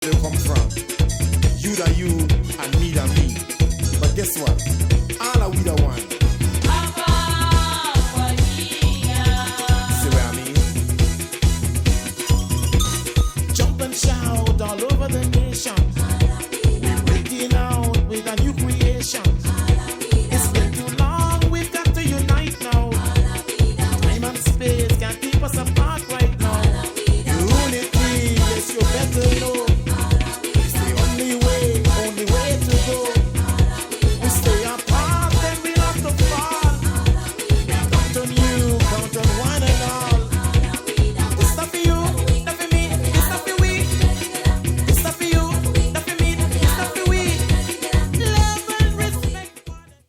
They come from you that you and me that me. But guess what? All are we the one. See what I mean? Jump and shout all over the nation. We're breaking out with a new creation. It's been too long, we've got to unite now. Time and space can't keep us apart right now. Unity, yes, you better know.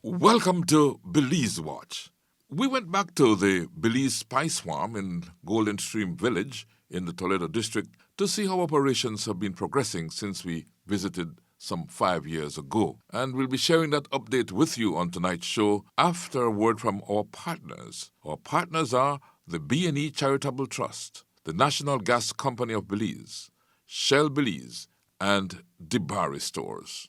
Welcome to Belize Watch. We went back to the Belize Spice Farm in Golden Stream Village in the Toledo District to see how operations have been progressing since we visited some 5 years ago. And we'll be sharing that update with you on tonight's show after a word from our partners. Our partners are the B&E Charitable Trust, the National Gas Company of Belize, Shell Belize, and Dibari Stores.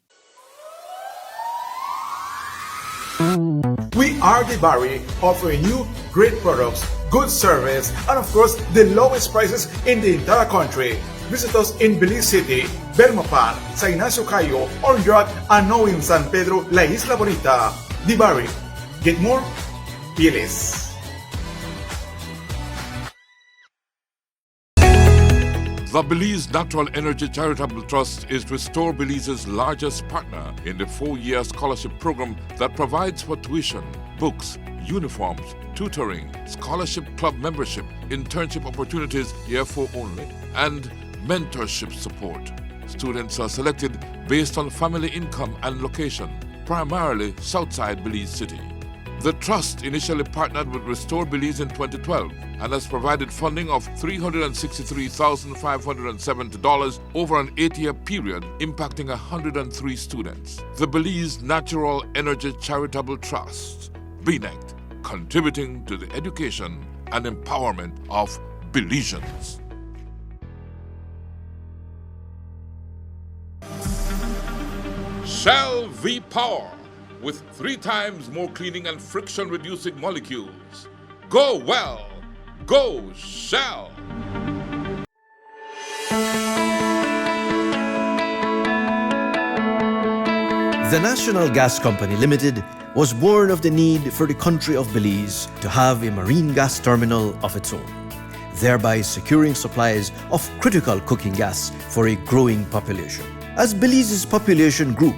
We are Dibari, offering you great products, good service, and of course, the lowest prices in the entire country. Visit us in Belize City, Belmopan, San Ignacio Cayo, Orange, and now in San Pedro, La Isla Bonita. Dibari. Get more? Be less. The Belize Natural Energy Charitable Trust is Restore Belize's largest partner in the 4-year scholarship program that provides for tuition, books, uniforms, tutoring, scholarship club membership, internship opportunities year 4 only, and mentorship support. Students are selected based on family income and location, primarily Southside Belize City. The Trust initially partnered with Restore Belize in 2012 and has provided funding of $363,570 over an 8-year period, impacting 103 students. The Belize Natural Energy Charitable Trust, BNET, contributing to the education and empowerment of Belizeans. Shell V-Power, with 3 times more cleaning and friction-reducing molecules. Go well! Go Shell! The National Gas Company Limited was born of the need for the country of Belize to have a marine gas terminal of its own, thereby securing supplies of critical cooking gas for a growing population. As Belize's population grew,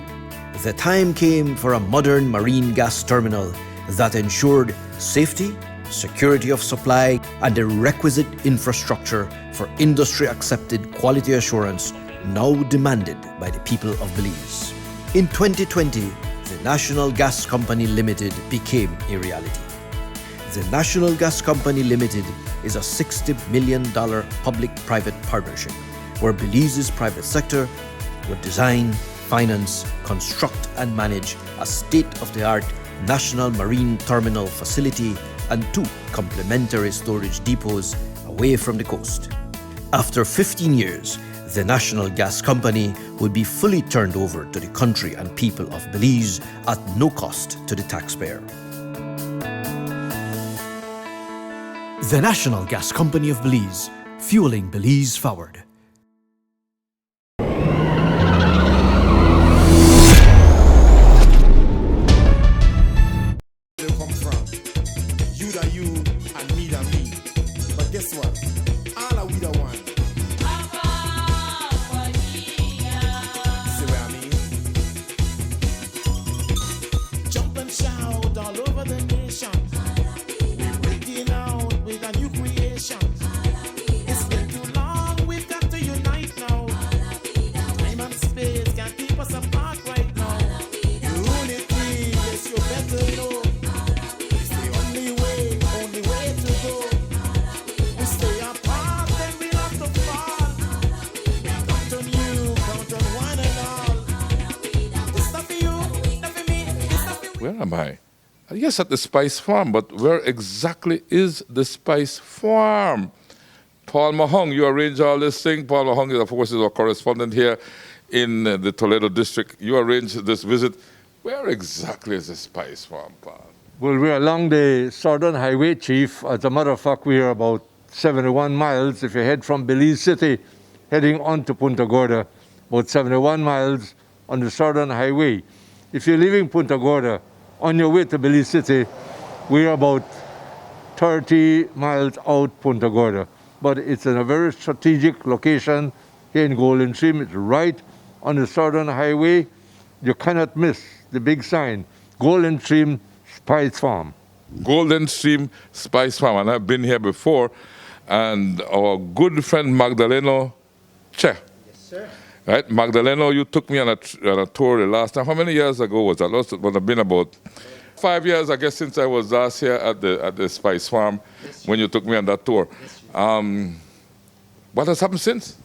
the time came for a modern marine gas terminal that ensured safety, security of supply, and the requisite infrastructure for industry-accepted quality assurance now demanded by the people of Belize. In 2020, the National Gas Company Limited became a reality. The National Gas Company Limited is a $60 million public-private partnership where Belize's private sector would design, finance, construct and manage a state-of-the-art national marine terminal facility and 2 complementary storage depots away from the coast. After 15 years, the National Gas Company would be fully turned over to the country and people of Belize at no cost to the taxpayer. The National Gas Company of Belize, fueling Belize forward. Guess what? All are we the one. See what I mean? Jump and shout all over the nation. We're breaking out with a new creation. It's been too long, we've got to unite now. Time and space can't keep us apart right now. Unity, yes, you better know. It's the only way to go. Where am I? Yes, at the Spice Farm, but where exactly is the Spice Farm? Paul Mahong. You arrange all this thing. Paul Mahong, is, of course, is our correspondent here in the Toledo District. You arranged this visit. Where exactly is the Spice Farm, Paul? Well, we're along the Southern Highway, Chief. As a matter of fact, we're about 71 miles. If you head from Belize City, heading on to Punta Gorda, about 71 miles on the Southern Highway. If you're leaving Punta Gorda, on your way to Belize City, we're about 30 miles out Punta Gorda. But it's in a very strategic location here in Golden Stream. It's right on the Southern Highway. You cannot miss the big sign, Golden Stream Spice Farm. Golden Stream Spice Farm, and I've been here before, and our good friend Magdaleno Che. Yes, sir. Right, Magdaleno, you took me on a tour the last time. How many years ago was that? It would have been about 5 years, I guess, since I was last here at the Spice Farm, when you took me on that tour. What has happened since?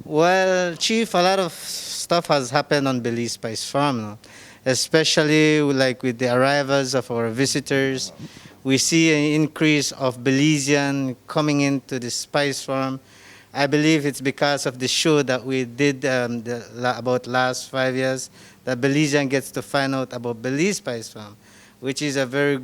Well, Chief, a lot of stuff has happened on Belize Spice Farm, no? Especially like with the arrivals of our visitors. We see an increase of Belizean coming into the Spice Farm. I believe it's because of the show that we did about last 5 years, that Belizean gets to find out about Belize Spice Farm, which is a very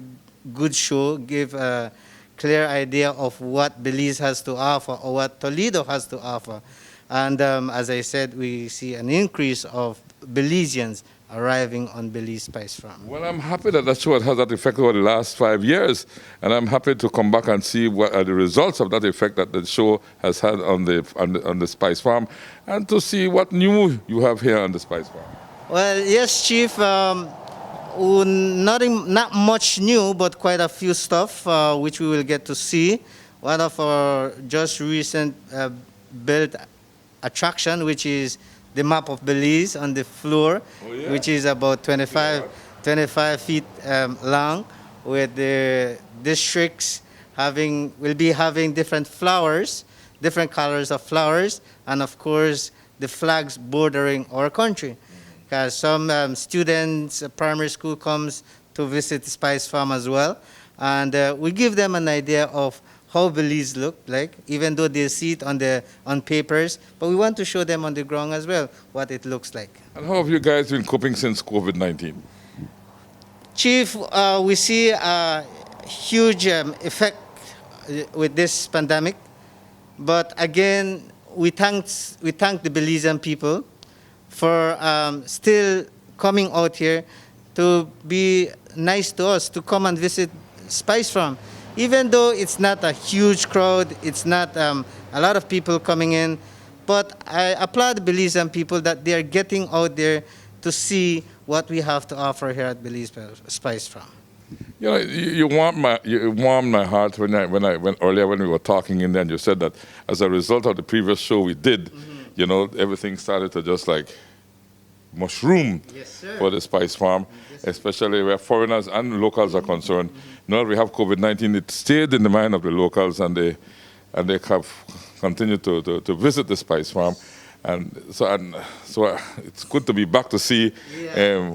good show, give a clear idea of what Belize has to offer or what Toledo has to offer. And as I said, we see an increase of Belizeans arriving on Belize Spice Farm. Well, I'm happy that that show has that effect over the last 5 years, and I'm happy to come back and see what are the results of that effect that the show has had on the Spice Farm, and to see what new you have here on the Spice Farm. Well, yes, Chief. Not much new, but quite a few stuff which we will get to see. One of our just recent built attraction, which is the Map of Belize on the floor, which is about 25 feet long, with the districts will be having different flowers, different colors of flowers, and of course the flags bordering our country. Because some students, primary school comes to visit the Spice Farm as well, and we give them an idea of how Belize look like, even though they see it on papers, but we want to show them on the ground as well what it looks like. And how have you guys been coping since COVID-19? Chief, we see a huge effect with this pandemic, but again, we thank the Belizean people for still coming out here to be nice to us, to come and visit Spice Farm. Even though it's not a huge crowd, it's not a lot of people coming in, but I applaud the Belizean people that they are getting out there to see what we have to offer here at Belize Spice Farm. You know, you warmed my heart when earlier when we were talking, and then you said that as a result of the previous show we did, you know, everything started to just like mushroom for the Spice Farm, especially where foreigners and locals are concerned. Now that we have COVID-19, it stayed in the mind of the locals, and they have continued to visit the Spice Farm. And so it's good to be back to see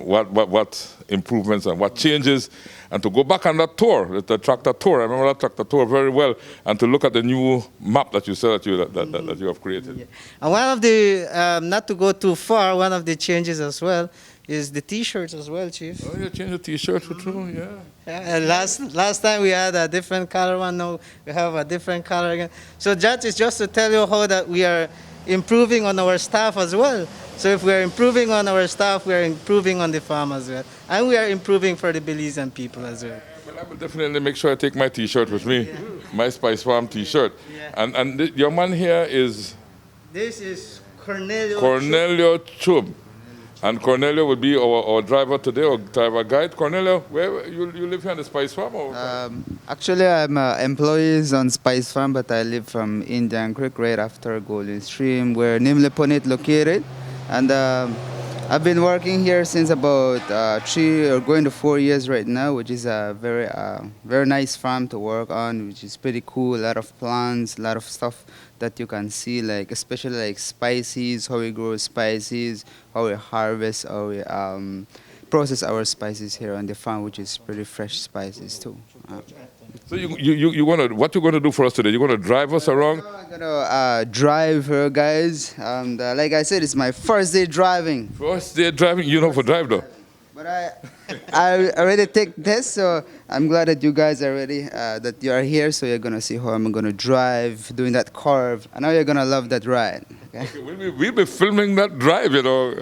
what improvements and what changes, and to go back on that tour, the tractor tour. I remember that tractor tour very well, and to look at the new map that you said that you have created. Yeah. And one of the, not to go too far, one of the changes as well is the T-shirts as well, Chief. Oh, you changed the T-shirt too, yeah. And last time we had a different color one, now we have a different color again. So that is just to tell you how that we are improving on our staff as well. So if we are improving on our staff, we are improving on the farm as well. And we are improving for the Belizean people as well. Well, I will definitely make sure I take my T-shirt with me, my Spice Farm T-shirt. Yeah. And your man here is? This is Cornelio Chub. And Cornelio would be our driver today, or driver guide. Cornelio, where you live here on the Spice Farm? Or? Actually, I'm employees on Spice Farm, but I live from Indian Creek, right after Golden Stream, where Nimliponit located. And I've been working here since about 3 or going to 4 years right now, which is a very nice farm to work on, which is pretty cool. A lot of plants, a lot of stuff that you can see, like especially like spices, how we grow spices, how we harvest, how we process our spices here on the farm, which is pretty fresh spices too. So what you gonna do for us today? You gonna drive us around? I'm gonna drive her, guys. And like I said, it's my first day driving. First day driving, you know for drive though. But I already take this, so I'm glad that you guys are ready, that you are here. So you're gonna see how I'm gonna drive, doing that curve. I know you're gonna love that ride. Okay? Okay, we'll be filming that drive, you know,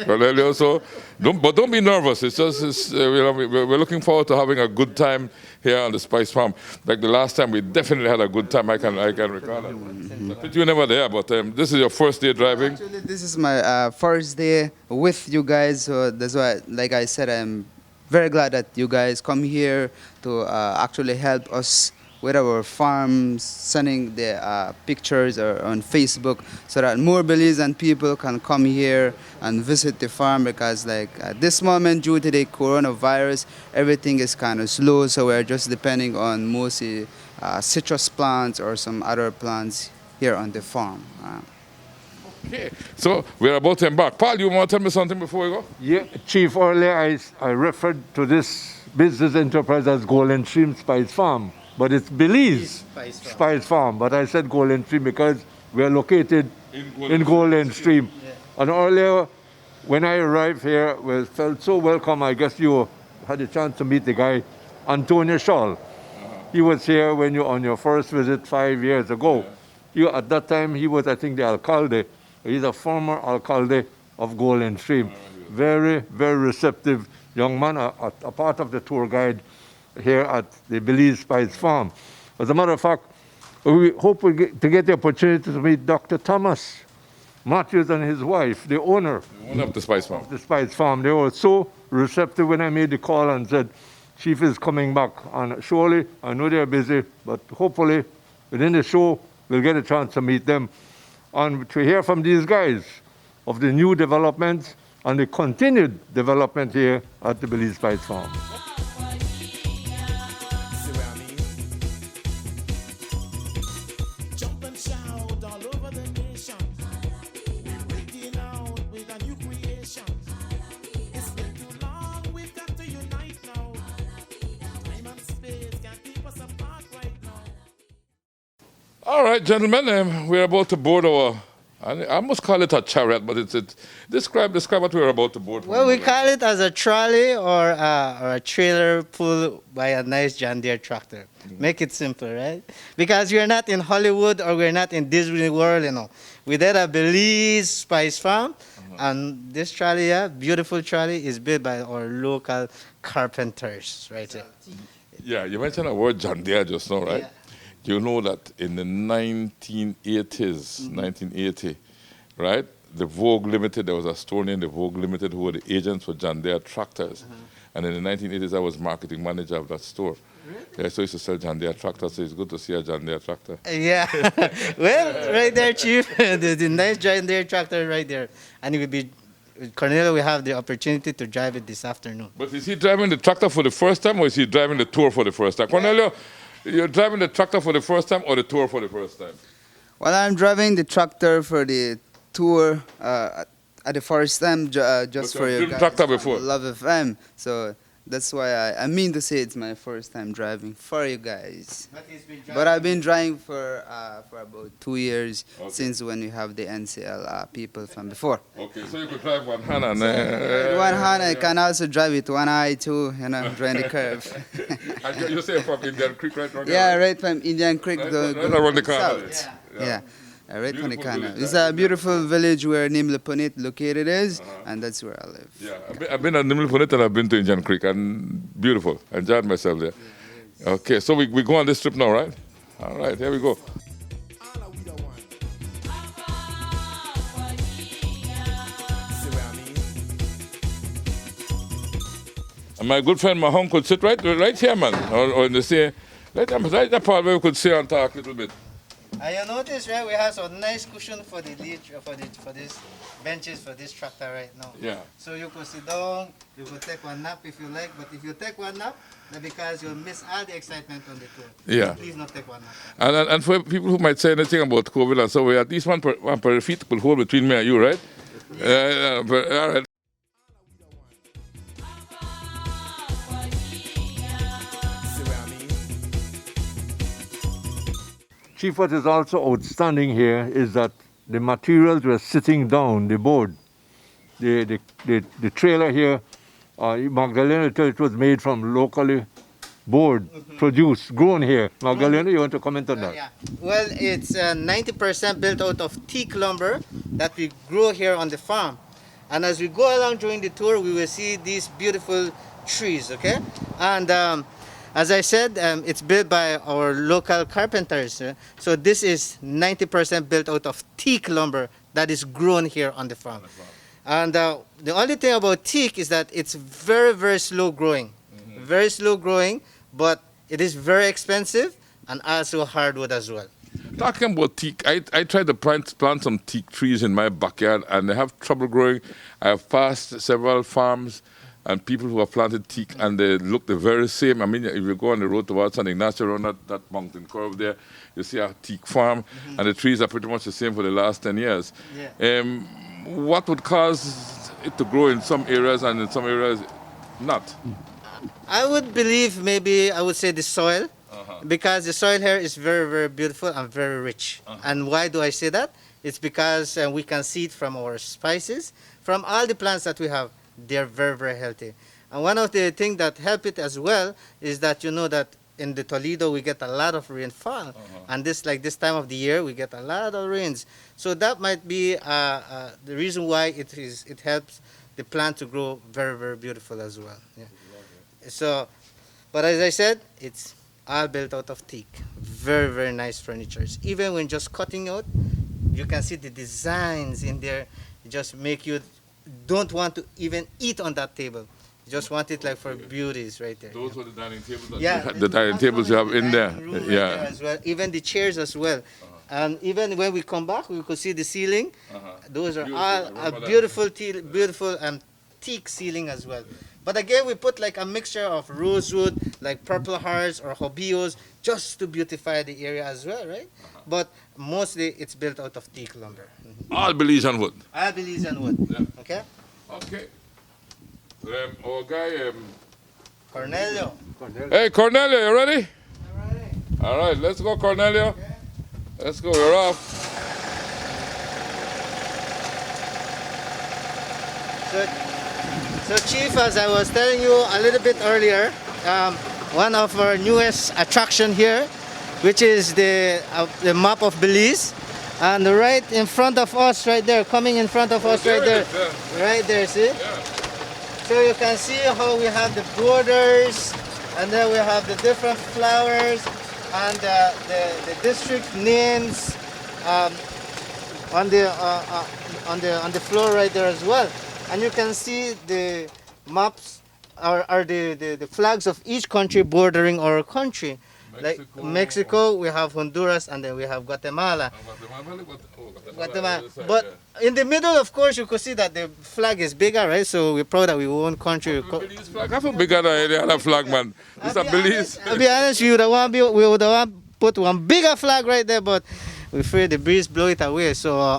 Cornelio. So don't be nervous. It's just we're looking forward to having a good time here on the Spice Farm. Like the last time, we definitely had a good time. I can recall that. But you were never there. But this is your first day driving. Actually, this is my first day with you guys, so that's why, like I said, I'm very glad that you guys come here to actually help us with our farms, sending the pictures on Facebook so that more Belizean people can come here and visit the farm, because like at this moment, due to the coronavirus, everything is kind of slow, so we're just depending on mostly citrus plants or some other plants here on the farm. Okay, so we're about to embark. Paul, you want to tell me something before we go? Yeah, Chief, earlier I referred to this business enterprise as Golden Stream Spice Farm, but it's Belize Spice Farm. But I said Golden Stream because we're located in Golden Stream. Yeah. And earlier, when I arrived here, we felt so welcome. I guess you had a chance to meet the guy, Antonio Scholl. He was here when you on your first visit 5 years ago. At that time, he was, I think, the alcalde. He's a former alcalde of Golden Stream. Very, very receptive young man, a part of the tour guide here at the Belize Spice Farm. As a matter of fact, we hope to get the opportunity to meet Dr. Thomas Matthews and his wife, the owner of the Spice Farm. The Spice Farm. They were so receptive when I made the call and said, Chief is coming back. And surely, I know they're busy, but hopefully within the show, we'll get a chance to meet them and to hear from these guys of the new developments and the continued development here at the Belize Spice Farm. Jump and shout all over the nation. We're breaking out with a new creation. It's been too long, we've got to unite now. Time and space can't keep us apart right now. All right, gentlemen, we're about to board our, I must call it a chariot, but it's describe what we're about to board. Well, we call it as a trolley or a trailer pulled by a nice John Deere tractor. Make it simple, right? Because we're not in Hollywood or we're not in Disney World, you know. We're at a Belize Spice Farm, and this trolley, beautiful trolley, is built by our local carpenters, right here. Yeah, you mentioned the word John Deere just now, right? Yeah. You know that in the 1980, right? The Vogue Limited, there was a store named the Vogue Limited who were the agents for John Deere tractors. And in the 1980s, I was marketing manager of that store. Really? Yeah, so I used to sell John Deere tractors, so it's good to see a John Deere tractor. Yeah. Well, right there, Chief, the nice John Deere tractor right there. And it will be, Cornelio will have the opportunity to drive it this afternoon. But is he driving the tractor for the first time or is he driving the tour for the first time? Cornelio, you're driving the tractor for the first time or the tour for the first time? Well, I'm driving the tractor for the tour at the first time, just for you guys. Tractor before. Love FM. So that's why I mean to say it's my first time driving for you guys. But I've been driving for about 2 years, since when we have the NCL people from before. Okay, so you could drive one hand and with one hand, I can also drive it one eye too, you know, during the curve. And you say from Indian Creek right around Yeah, right from Indian Creek right around the corner. South. Yeah. Right from the corner. It's a beautiful village where Nimleponit located is, and that's where I live. Yeah, I've been at Nimleponit and I've been to Indian Creek, and beautiful. I enjoyed myself there. Yeah, okay, so we go on this trip now, right? All right, here we go. And my good friend Mahon could sit right here, man, or in the same, right that part where we could sit and talk a little bit. And you notice, right, we have some nice cushion for the lead, for this benches for this tractor right now. Yeah. So you could sit down, you could take one nap if you like, but if you take one nap, that's because you'll miss all the excitement on the tour. Yeah. So please not take one nap. And for people who might say anything about COVID and so, we at least one per feet could hold between me and you, right? Yeah. All right. Chief, what is also outstanding here is that the materials were sitting down, the board. The trailer here, Magdalena told it was made from locally board, produced, grown here. Magdalena, you want to comment on that? Yeah. Well, it's 90% built out of teak lumber that we grow here on the farm. And as we go along during the tour, we will see these beautiful trees, okay? And as I said, it's built by our local carpenters. So this is 90% built out of teak lumber that is grown here on the farm. And the only thing about teak is that it's very, very slow growing. Very slow growing, but it is very expensive and also hardwood as well. Talking about teak, I tried to plant some teak trees in my backyard and they have trouble growing. I have passed several farms and people who have planted teak and they look the very same. I mean, if you go on the road towards San Ignacio around that mountain curve there, you see a teak farm and the trees are pretty much the same for the last 10 years. Yeah. What would cause it to grow in some areas and in some areas not? I would believe maybe I would say the soil, because the soil here is very, very beautiful and very rich. And why do I say that? It's because we can see it from our spices, from all the plants that we have. They're very, very healthy. And one of the things that help it as well is that you know that in the Toledo we get a lot of rainfall, and this time of the year we get a lot of rains. So that might be the reason why it helps the plant to grow very, very beautiful as well. Yeah. So, but as I said, it's all built out of teak. Very, very nice furnitures. Even when just cutting out, you can see the designs in there. Just make you don't want to even eat on that table. You just want it like for beauties right there. Those were the dining tables that Yeah, the dining tables you have in there. Right Yeah. there as well. Even the chairs as well. And even when we come back, we could see the ceiling. Those are Beautiful. all I remember a beautiful teak ceiling as well. But again, we put like a mixture of rosewood, like purple hearts or hobios, just to beautify the area as well, right? But mostly it's built out of teak lumber. All Belizean wood. All Belizean wood. Yeah. Okay? Okay. Our guy, Cornelio. hey, Cornelio, you ready? All right. All right, let's go, Cornelio. Let's go, we're off. So Chief, as I was telling you a little bit earlier, one of our newest attraction here, which is the Map of Belize. And right in front of us, right there, coming in front of us right there. Right there, see? So you can see how we have the borders, and then we have the different flowers, and the district names on the floor right there as well. And you can see the maps are the flags of each country bordering our country. Like Mexico, we have Honduras, and then we have Guatemala. Guatemala. But in the middle, of course, you could see that the flag is bigger, right? So we're proud that we own country. Belize flag, I feel bigger than any other flag, man. It's a Belize. I'll be honest, we would have put one bigger flag right there, but we're afraid the breeze blow it away. So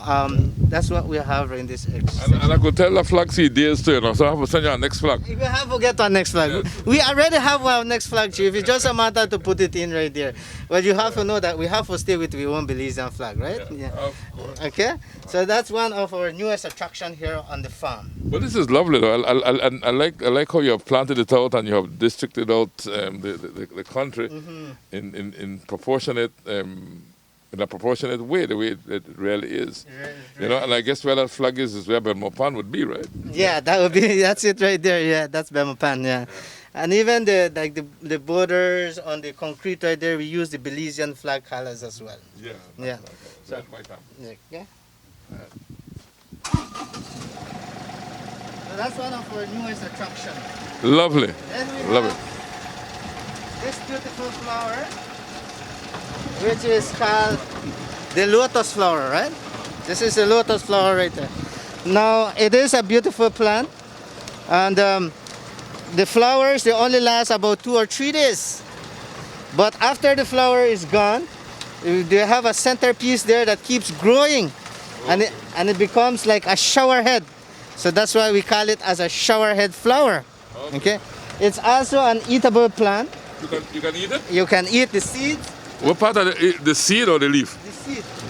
that's what we have in this section. And I could tell the flag see days too, you know, so I have to send you our next flag. We have to get our next flag. Yes. We already have our next flag, Chief. It's just a matter to put it in right there. But you have to know that we have to stay with our own Belizean flag, right? Yeah. Of course. Okay? So that's one of our newest attraction here on the farm. But this is lovely though. I like how you have planted it out and you have districted out the country in proportionate in a proportionate way, the way it really is. You know, and I guess where that flag is where Belmopan would be, right? Yeah, that's it right there. Yeah, that's Belmopan, yeah. And even the borders on the concrete right there, we use the Belizean flag colors as well. Yeah. Yeah. So, Yeah. So that's one of our newest attractions. lovely. Then we Love have this beautiful flower, which is called the lotus flower, right? This is the lotus flower right there. Now, it is a beautiful plant, and the flowers, they only last about 2 or 3 days. But after the flower is gone, they have a centerpiece there that keeps growing, and it becomes like a shower head. So that's why we call it as a shower head flower. Okay? It's also an eatable plant. You can eat it? You can eat the seeds, What part of the seed or the leaf?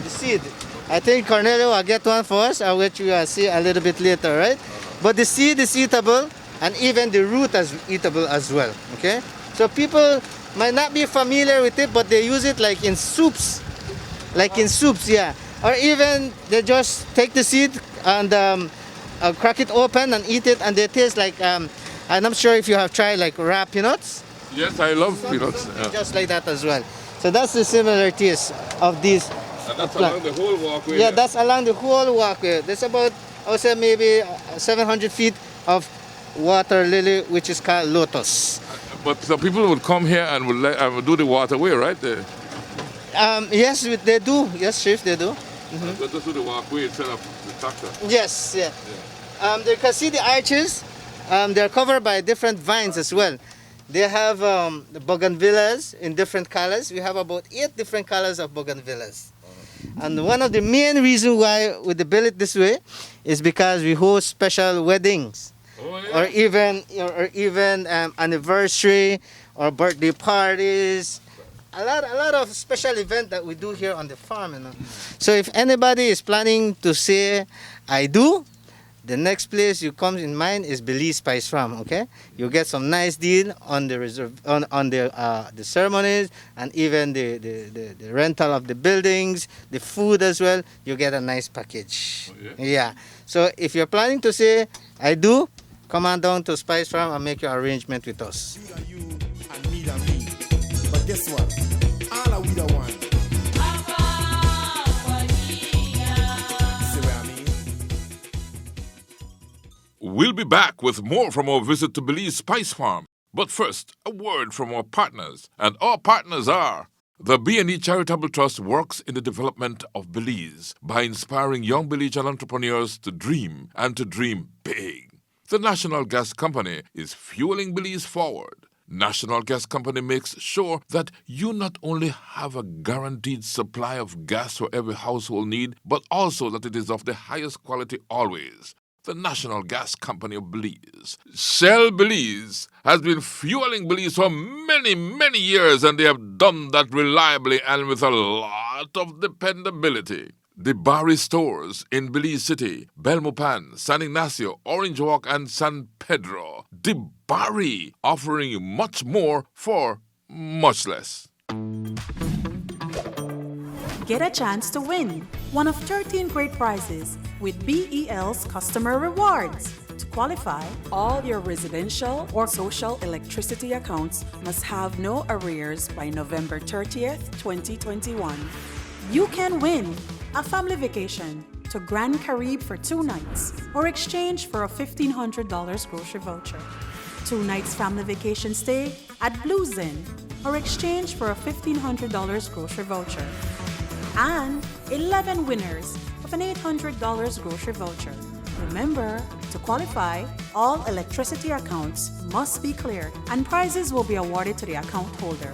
The seed. I think Cornelio will get one for us, which we will see a little bit later, right? But the seed is eatable, and even the root is eatable as well, okay? So people might not be familiar with it, but they use it like in soups. Yeah. Or even they just take the seed and crack it open and eat it, and they taste like, I'm not sure if you have tried like raw peanuts. Yes, I love peanuts. Yeah. Just like that as well. So that's the similar taste of these. And that's along the whole walkway. Yeah, that's along the whole walkway. There's about, I would say, maybe 700 feet of water lily, which is called lotus. But some people would come here and would do the waterway, right? Yes, they do. Yes, Chief, they do. But just do the walkway instead of the tractor. Yes, yeah. They can see the arches. They're covered by different vines as well. They have the bougainvilleas in different colors. We have about 8 different colors of bougainvilleas. And one of the main reasons why we build it this way is because we host special weddings, or even anniversary or birthday parties. A lot of special events that we do here on the farm. You know? So if anybody is planning to say I do, the next place you come in mind is Belize Spice Farm. Okay, you get some nice deal on the the ceremonies, and even the rental of the buildings, the food as well. You get a nice package. Oh, yeah. So if you're planning to say I do, come on down to Spice Farm and make your arrangement with us. You and me. But guess what? All are we the one. See what I mean? We'll be back with more from our visit to Belize Spice Farm. But first, a word from our partners. And our partners are... The B&E Charitable Trust works in the development of Belize by inspiring young Belizean entrepreneurs to dream and to dream big. The National Gas Company is fueling Belize forward. National Gas Company makes sure that you not only have a guaranteed supply of gas for every household need, but also that it is of the highest quality always. The National Gas Company of Belize. Shell Belize has been fueling Belize for many, many years, and they have done that reliably and with a lot of dependability. The Barry stores in Belize City, Belmopan, San Ignacio, Orange Walk, and San Pedro. The Barry offering you much more for much less. Get a chance to win one of 13 great prizes with BEL's Customer Rewards. To qualify, all your residential or social electricity accounts must have no arrears by November 30th, 2021. You can win a family vacation to Grand Carib for 2 nights or exchange for a $1,500 grocery voucher. 2 nights family vacation stay at Blues Inn or exchange for a $1,500 grocery voucher. And 11 winners of an $800 grocery voucher. Remember, to qualify, all electricity accounts must be cleared and prizes will be awarded to the account holder.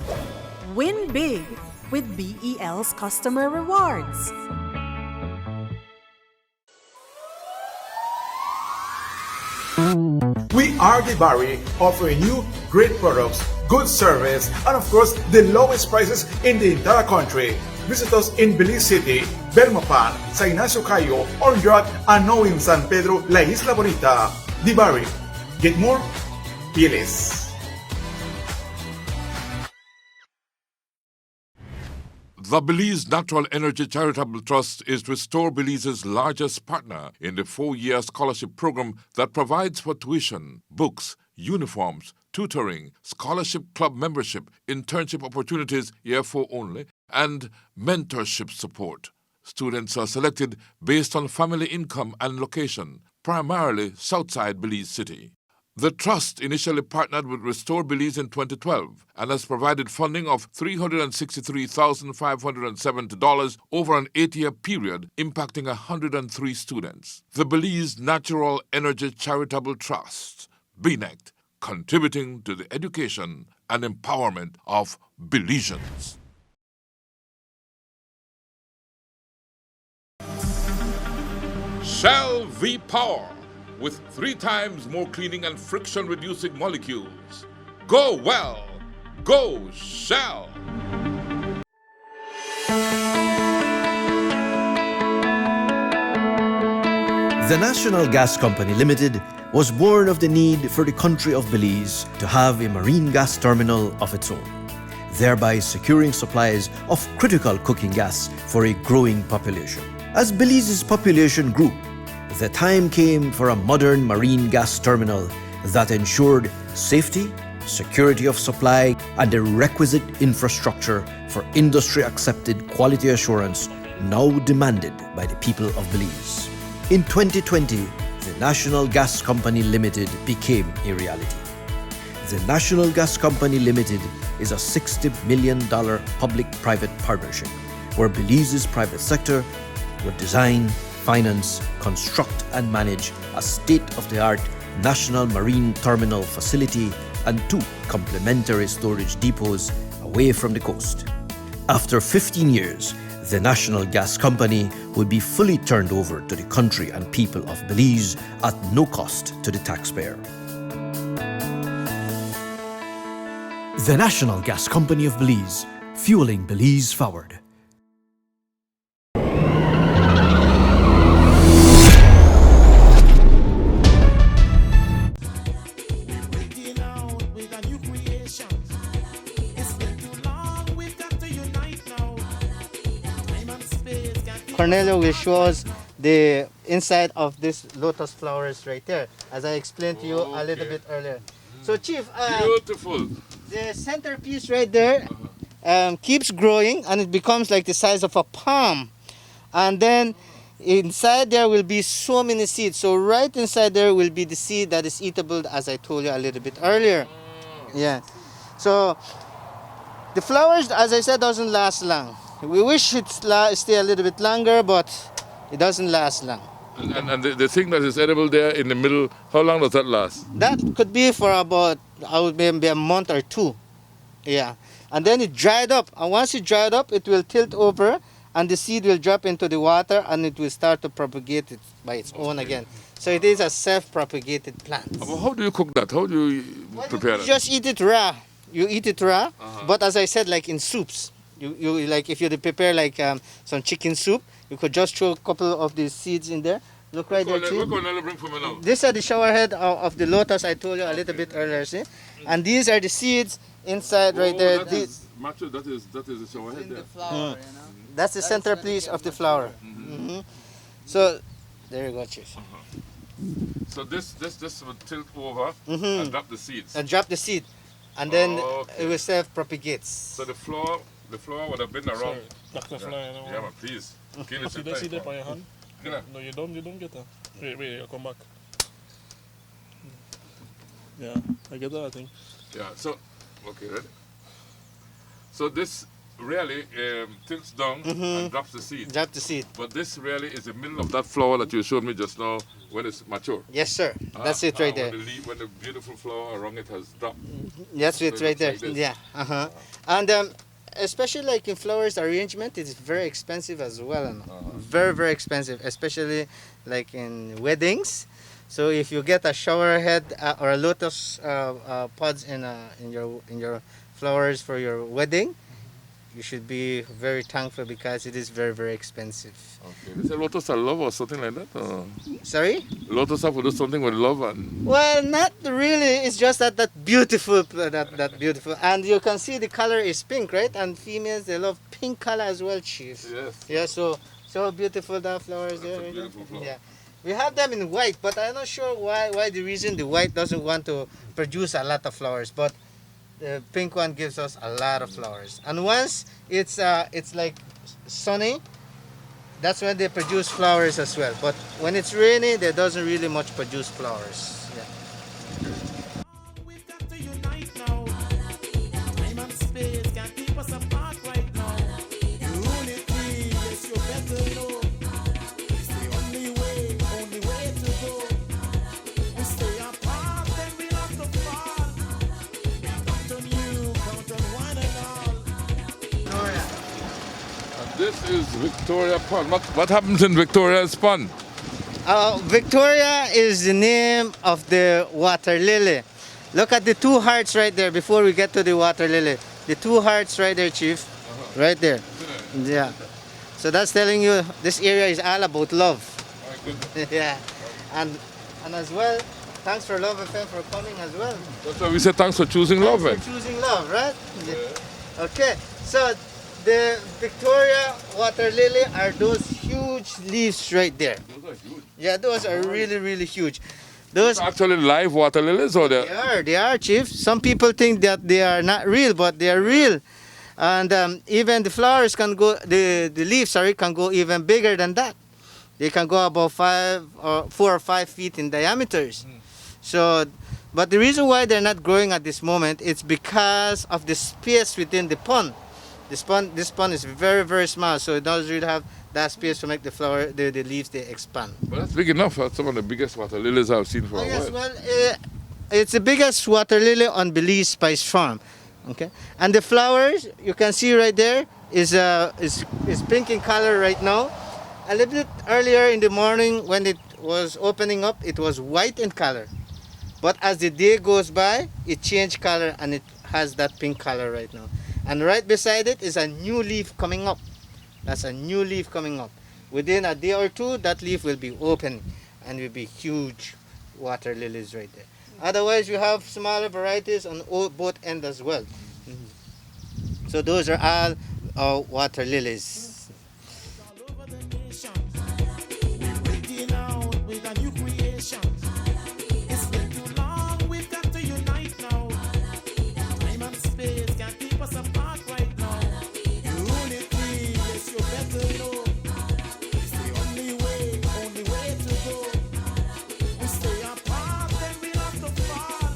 Win big with BEL's Customer Rewards. We are the Barry, offering you great products, good service, and of course, the lowest prices in the entire country. Visit us in Belize City, Belmopan, San Ignacio Cayo, Orange Walk, and now in San Pedro, La Isla Bonita. The Barry. Get more? Be less. The Belize Natural Energy Charitable Trust is Restore Belize's largest partner in the 4-year scholarship program that provides for tuition, books, uniforms, tutoring, scholarship club membership, internship opportunities, year 4 only, and mentorship support. Students are selected based on family income and location, primarily Southside Belize City. The Trust initially partnered with Restore Belize in 2012 and has provided funding of $363,570 over an 8-year period, impacting 103 students. The Belize Natural Energy Charitable Trust, BNECT, contributing to the education and empowerment of Belizeans. Shell V-Power, with 3 times more cleaning and friction-reducing molecules. Go well! Go Shell! The National Gas Company Limited was born of the need for the country of Belize to have a marine gas terminal of its own, thereby securing supplies of critical cooking gas for a growing population. As Belize's population grew, the time came for a modern marine gas terminal that ensured safety, security of supply, and the requisite infrastructure for industry-accepted quality assurance now demanded by the people of Belize. In 2020, the National Gas Company Limited became a reality. The National Gas Company Limited is a $60 million public-private partnership where Belize's private sector would design, finance, construct and manage a state-of-the-art national marine terminal facility and 2 complementary storage depots away from the coast. After 15 years, the National Gas Company would be fully turned over to the country and people of Belize at no cost to the taxpayer. The National Gas Company of Belize, fueling Belize forward. Breaking out with a new creation. It's been too long, we've got to unite now. Time and space can't keep Cornelia will show us the inside of this lotus flowers right there, as I explained to you a little bit earlier. So Chief, Beautiful. the centerpiece right there keeps growing and it becomes like the size of a palm. And then inside there will be so many seeds. So right inside there will be the seed that is eatable, as I told you a little bit earlier. Yeah. So the flowers, as I said, doesn't last long. We wish it stay a little bit longer, but it doesn't last long. And the thing that is edible there in the middle, how long does that last? That could be for about, I would maybe a month or 2. Yeah. And then it dried up. And once it dried up, it will tilt over and the seed will drop into the water and it will start to propagate it by its own again. So it is a self-propagated plant. Well, how do you cook that? How do you prepare You it? just eat it raw. You eat it raw, but as I said, like in soups. You like if you prepare like some chicken soup, you could just throw a couple of these seeds in there. Look right there, What Chief. Cornelia bring for me now? These are the shower head of the lotus I told you a little bit earlier, see? And these are the seeds inside right there. That is, Macho, that is the shower head there. Flower, That's the centerpiece of the flower. So, there you go, Chief. So this will tilt over and drop the seeds. And drop the seed. And then Okay. it will self-propagates. So the floor would have been around. Dr. Fly, you know. Yeah, man, please. Kill it. See that by your hand? Yeah. No, you don't get that. Wait, you come back. Yeah, I get that, I think. Yeah, so, okay, ready? So this really tilts down and drops the seed. Drop the seed. But this really is the middle of that flower that you showed me just now when it's mature. Yes, sir. That's it right there. When the beautiful flower around it has dropped. That's it So right it's there. like this. Yeah. And especially like in flowers arrangement, it's very expensive as well. Very, very expensive, especially like in weddings. So if you get a shower head or a lotus pods in your flowers for your wedding, you should be very thankful because it is very, very expensive. Okay. Is it lotus of love or something like that? Or Sorry? lotus have to do something with love and Well, not really. It's just that beautiful, that beautiful. And you can see the color is pink, right? And females, they love pink color as well, Chief. yes. Yeah, so beautiful that flowers there. a right beautiful there. flower. Yeah. We have them in white, but I'm not sure why the reason the white doesn't want to produce a lot of flowers, but the pink one gives us a lot of flowers. And once it's like sunny, that's when they produce flowers as well. But when it's rainy, they doesn't really much produce flowers. Yeah. We've got to unite now. Time and space can't keep us apart right now. Unity, yes, you better know. It's the only way to go. We stay apart, then we'll have to fall. We count on you, count on one and all. This is Victoria Pond. What happens in Victoria's Pond? Victoria is the name of the water lily. Look at the 2 hearts right there before we get to the water lily. The 2 hearts right there, Chief. Right there. Yeah. So that's telling you this area is all about love. Yeah, and as well, thanks for Love FM for coming as well. That's why we say thanks for choosing Love. Thanks for choosing love, right? Yeah. Okay, so the Victoria water lily are those huge leaves right there. Those are huge. Yeah, those are really, really huge. Those Actually live water lilies or they are, Chief. Some people think that they are not real, but they are real. And even the flowers can go, the leaves, sorry, can go even bigger than that. They can go about 4 or 5 feet in diameters. So, but the reason why they're not growing at this moment, it's because of the space within the pond. This pond is very, very small, so it doesn't really have that space to make the flower, the leaves, they expand. But that's big enough. That's some of the biggest water lilies I've seen for a while. Yes, well, it's the biggest water lily on Belize Spice Farm. Okay, and the flowers you can see right there is pink in color right now. A little bit earlier in the morning when it was opening up, it was white in color. But as the day goes by, it changed color and it has that pink color right now. And right beside it is a new leaf coming up. That's a new leaf coming up. Within a day or two, that leaf will be open and will be huge water lilies right there. Otherwise, you have smaller varieties on both ends as well. So those are all water lilies. All over the nation. We're breaking out with a new creation. It's been too long, we've got to unite now. Time and space can't keep us apart right now. Unity, yes, you better know. It's the only way to go. We stay apart, then we'll have to fall.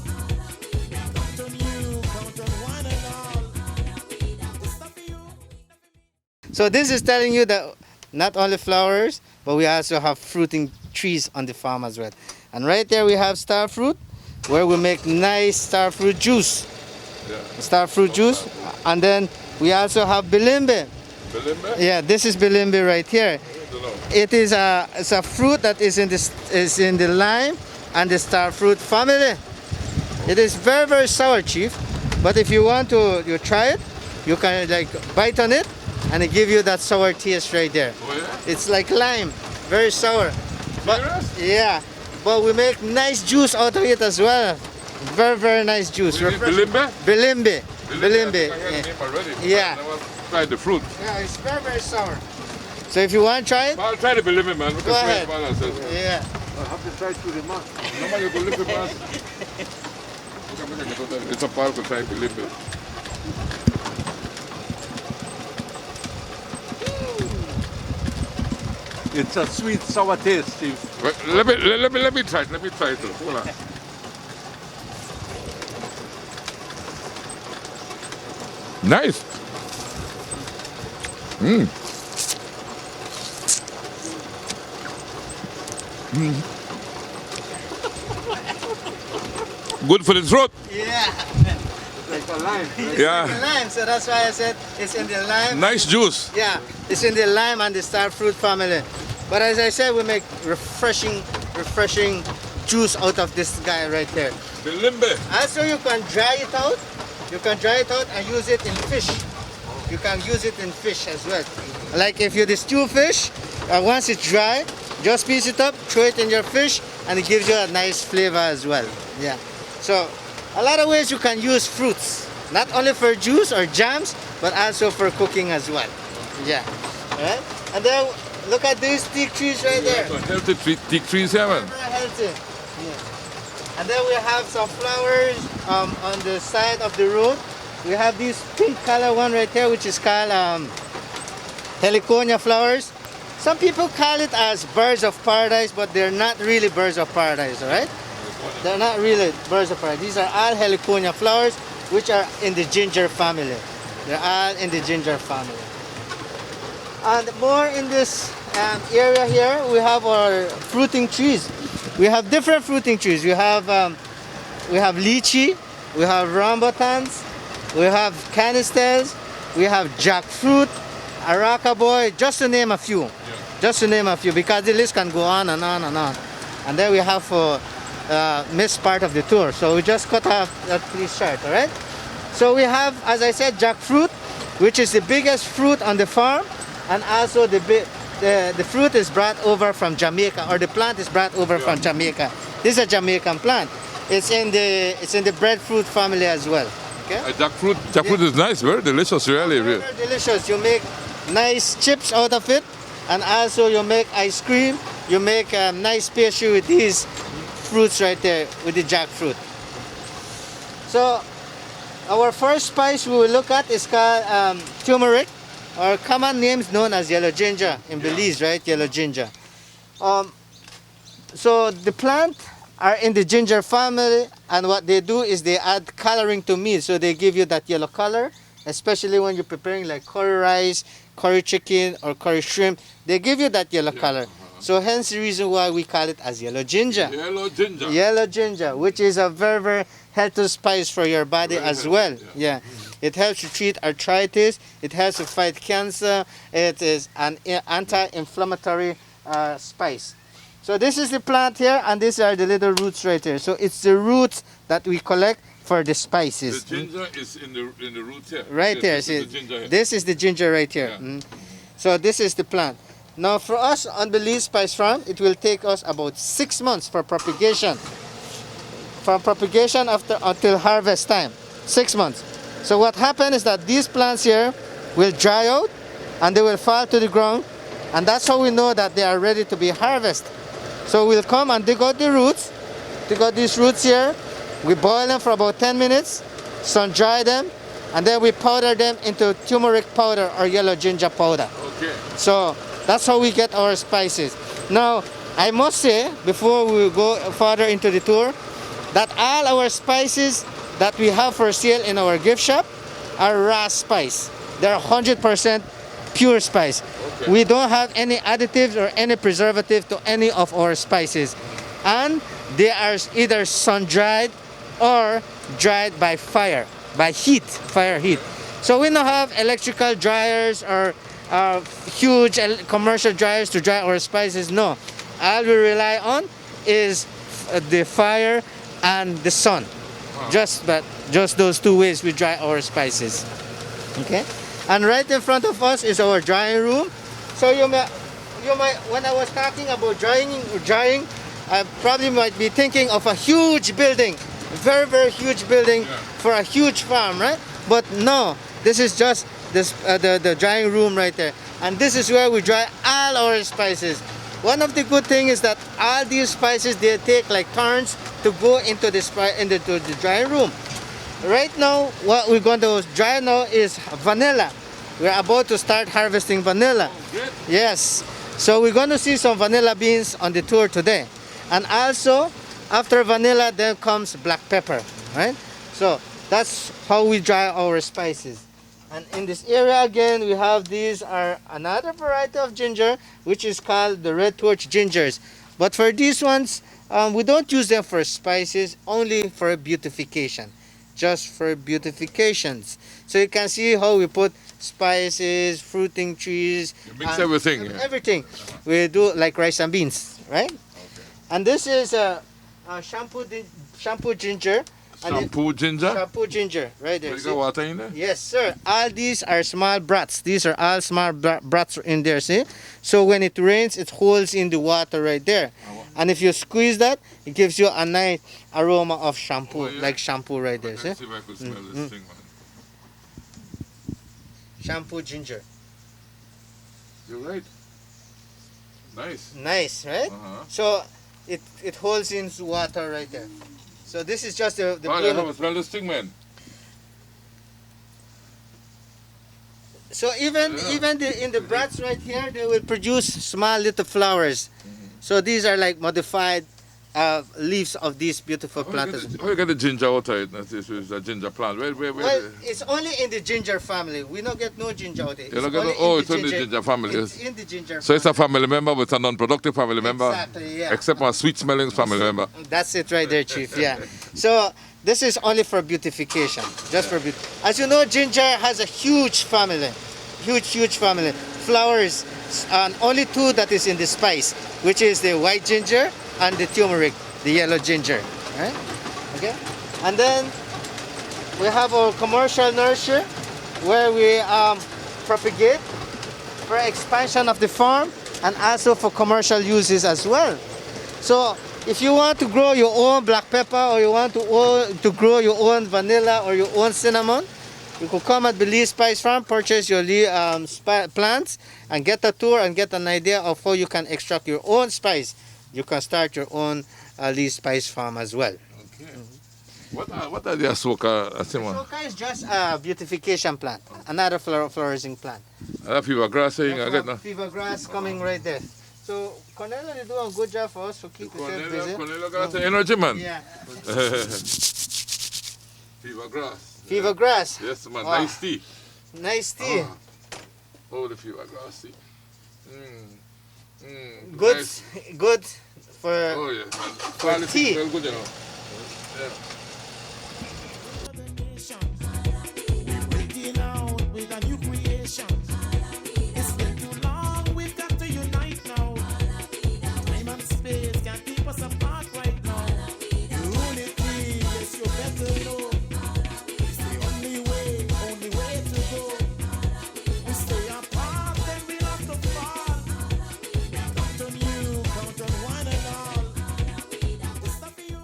Count on you, count on one and all. It's not for you. So this is telling you that not only flowers, but we also have fruiting trees on the farm as well. And right there we have star fruit, where we make nice star fruit juice. Star fruit juice. And then we also have Bilimbi. Bilimbi? Yeah, this is Bilimbi right here. It's a fruit that is in the lime and the star fruit family. It is very, very sour, Chief. But if you want to try it, you can like bite on it and it give you that sour taste right there. Oh, yeah? It's like lime, very sour. But yeah, but we make nice juice out of it as well. Very, very nice juice. Bilimbi? Bilimbi. Bilimbi. I heard the name already. Yeah. I never tried the fruit. Yeah, it's very, very sour. So if you want to try it, I'll try the Bilimbi, man. go ahead. Yeah. I have to try to the mark. No man, you Bilimbi, man. It's a part to try Bilimbi. It's a sweet, sour taste, Steve. Let me try it. Let me try it. Hold on. Nice. Good for the throat. Yeah. Like a lime. It's Yeah. in the lime, so that's why I said it's in the lime. Nice juice. Yeah, it's in the lime and the star fruit family. But as I said, we make refreshing juice out of this guy right there. Bilimbi. Also, you can dry it out. You can dry it out and use it in fish. You can use it in fish as well. Like if you stew fish, once it's dry, just piece it up, throw it in your fish, and it gives you a nice flavor as well. Yeah. So, a lot of ways you can use fruits, not only for juice or jams, but also for cooking as well. Yeah. All right. And then look at these teak trees right there. Healthy teak trees here, man. Very healthy. Yeah. And then we have some flowers on the side of the road. We have this pink color one right here, which is called Heliconia Flowers. Some people call it as birds of paradise, but they're not really birds of paradise, all right? They're not really birds of paradise. These are all Heliconia flowers, which are in the ginger family. They're all in the ginger family. And more in this area here, we have our fruiting trees. We have different fruiting trees. We have lychee, we have rambutans, we have canisters, we have jackfruit, aracaboy, just to name a few. Yeah. Just to name a few, because the list can go on and on and on. And then we have for missed part of the tour, so we just cut off that pretty short, all right? So we have, as I said, jackfruit, which is the biggest fruit on the farm, and also the the fruit is brought over from Jamaica, or the plant is brought over from Jamaica. This is a Jamaican plant. It's in the breadfruit family as well. Okay. Jackfruit is nice, very delicious, really. Very delicious. You make nice chips out of it, and also you make ice cream. You make nice pastry with these fruits right there, with the jackfruit. So our first spice we will look at is called turmeric, or common names known as yellow ginger in Belize, right? Yellow ginger. So the plant are in the ginger family, and what they do is they add coloring to meat, so they give you that yellow color, especially when you're preparing like curry rice, curry chicken, or curry shrimp. They give you that yellow color. So hence the reason why we call it as yellow ginger. Yellow ginger. Yellow ginger, which is a very, very healthy spice for your body as well. Yeah. It helps to treat arthritis. It helps to fight cancer. It is an anti-inflammatory spice. So this is the plant here, and these are the little roots right here. So it's the roots that we collect for the spices. The ginger is in the roots here. Right there. See, this is the ginger right here. Yeah. So this is the plant. Now for us on Belize Spice Farm, it will take us about 6 months for propagation. From propagation until harvest time, 6 months. So what happens is that these plants here will dry out and they will fall to the ground, and that's how we know that they are ready to be harvested. So we'll come and dig out the roots, dig out these roots here. We boil them for about 10 minutes, sun dry them, and then we powder them into turmeric powder or yellow ginger powder. Okay. So that's how we get our spices. Now, I must say, before we go further into the tour, that all our spices that we have for sale in our gift shop are raw spice. They're 100% pure spice. Okay. We don't have any additives or any preservative to any of our spices. And they are either sun-dried or dried by fire, by heat, fire heat. So we don't have electrical dryers or huge commercial dryers to dry our spices. No. All we rely on is the fire and the sun. Wow. Just those two ways we dry our spices. Okay? And right in front of us is our drying room. So you might when I was talking about drying, I probably might be thinking of a huge building, very, very huge building for a huge farm, right? But no, this is just the drying room right there. And this is where we dry all our spices. One of the good things is that all these spices, they take like turns to go into the drying room. Right now, what we're going to dry now is vanilla. We're about to start harvesting vanilla. Oh, good. Yes. So we're going to see some vanilla beans on the tour today. And also, after vanilla, then comes black pepper, right? So that's how we dry our spices. And in this area again, we have these are another variety of ginger, which is called the red torch gingers. But for these ones, we don't use them for spices, only for beautification. Just for beautifications. So you can see how we put spices, fruiting trees. You mix everything. Everything. We do like rice and beans, right? Okay. And this is a shampoo ginger. Shampoo ginger? Shampoo ginger, right there. You got water in there? Yes, sir. All these are small brats. These are all small brats in there, see? So when it rains, it holds in the water right there. And if you squeeze that, it gives you a nice aroma of shampoo, like shampoo right there, see? Let's see if I could smell this thing, man. Shampoo ginger. You're right. Nice. Nice, right? So it holds in water right there. So this is just the I smell this thing, man. So even in the brats right here, they will produce small little flowers. So these are like modified leaves of these beautiful plants. How you get the ginger out of it? This is a ginger plant. Where? Well, it's only in the ginger family. We don't get no ginger out of it. It's only the ginger family. It's in the ginger family. So it's a family member, but it's a non-productive family member. Exactly, yeah. Except for a sweet-smelling family member. That's it right there, Chief, yeah. So this is only for beautification, just for beauty. As you know, ginger has a huge family, huge family. Flowers, and only two that is in the spice, which is the white ginger and the turmeric, the yellow ginger, right? Okay, and then we have our commercial nursery where we propagate for expansion of the farm. and also for commercial uses as well. So if you want to grow your own black pepper, or you want to grow your own vanilla or your own cinnamon, you could come at Belize Spice Farm, purchase your plants, and get a tour and get an idea of how you can extract your own spice. You can start your own Belize Spice Farm as well. Okay. What are the Asoka? Asoka is just a beautification plant, another flourishing plant. Fever grass saying, Fever grass coming right there. So Cornelia, you do a good job for us to keep yourself busy. Cornelia got the energy, man. Yeah. Fever grass. Fever grass. Yes, man. Wow. Nice tea. Nice tea. Oh, the fever grass tea. Good, Nice. good for, Oh, yeah. for tea. Well, good, you know. Yeah. Breaking out with a new creation. It's been too long, we've got to unite now. Time and space can't keep us apart right now. Unity, yes, you better know. It's the only way to go. We stay apart, then we'll have to fall. Count on you, count on one and all. It's not for you.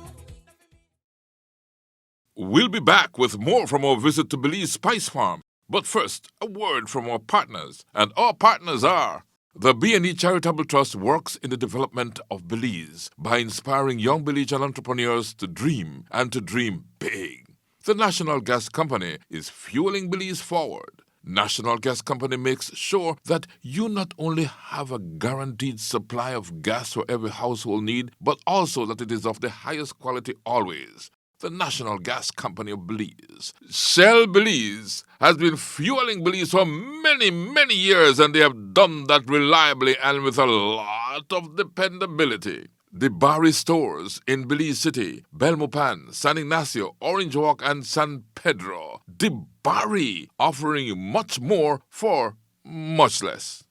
We'll be back with more from our visit to Belize Spice Farm. But first, a word from our partners. And our partners are... The B&E Charitable Trust works in the development of Belize by inspiring young Belizean entrepreneurs to dream and to dream big. The National Gas Company is fueling Belize forward. National Gas Company makes sure that you not only have a guaranteed supply of gas for every household need, but also that it is of the highest quality always. The National Gas Company of Belize. Shell Belize has been fueling Belize for many, many years, and they have done that reliably and with a lot of dependability. The Bari stores in Belize City, Belmopan, San Ignacio, Orange Walk, and San Pedro. The Bari offering you much more for much less.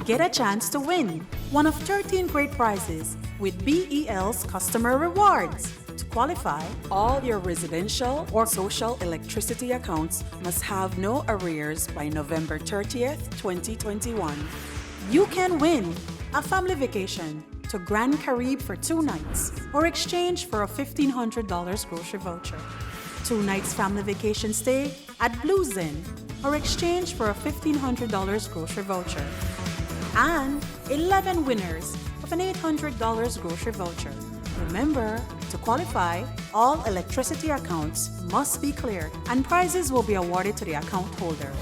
Get a chance to win one of 13 great prizes with BEL's Customer Rewards. To qualify, all your residential or social electricity accounts must have no arrears by November 30th, 2021. You can win a family vacation to Grand Carib for 2 nights or exchange for a $1,500 grocery voucher. 2 nights family vacation stay at Blues Inn or exchange for a $1,500 grocery voucher. And 11 winners of an $800 grocery voucher. Remember, to qualify, all electricity accounts must be cleared and prizes will be awarded to the account holder.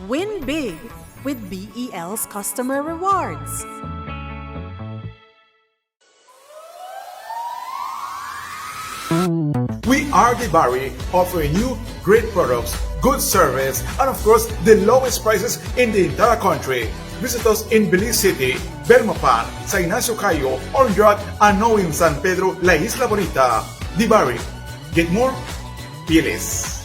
Win big with BEL's Customer Rewards. We are the Bari, offering you great products, good service, and of course, the lowest prices in the entire country. Visit us in Belize City, Belmopan, San Ignacio Cayo, Orange Walk, and now in San Pedro, La Isla Bonita. The Bari. Get more? Be less.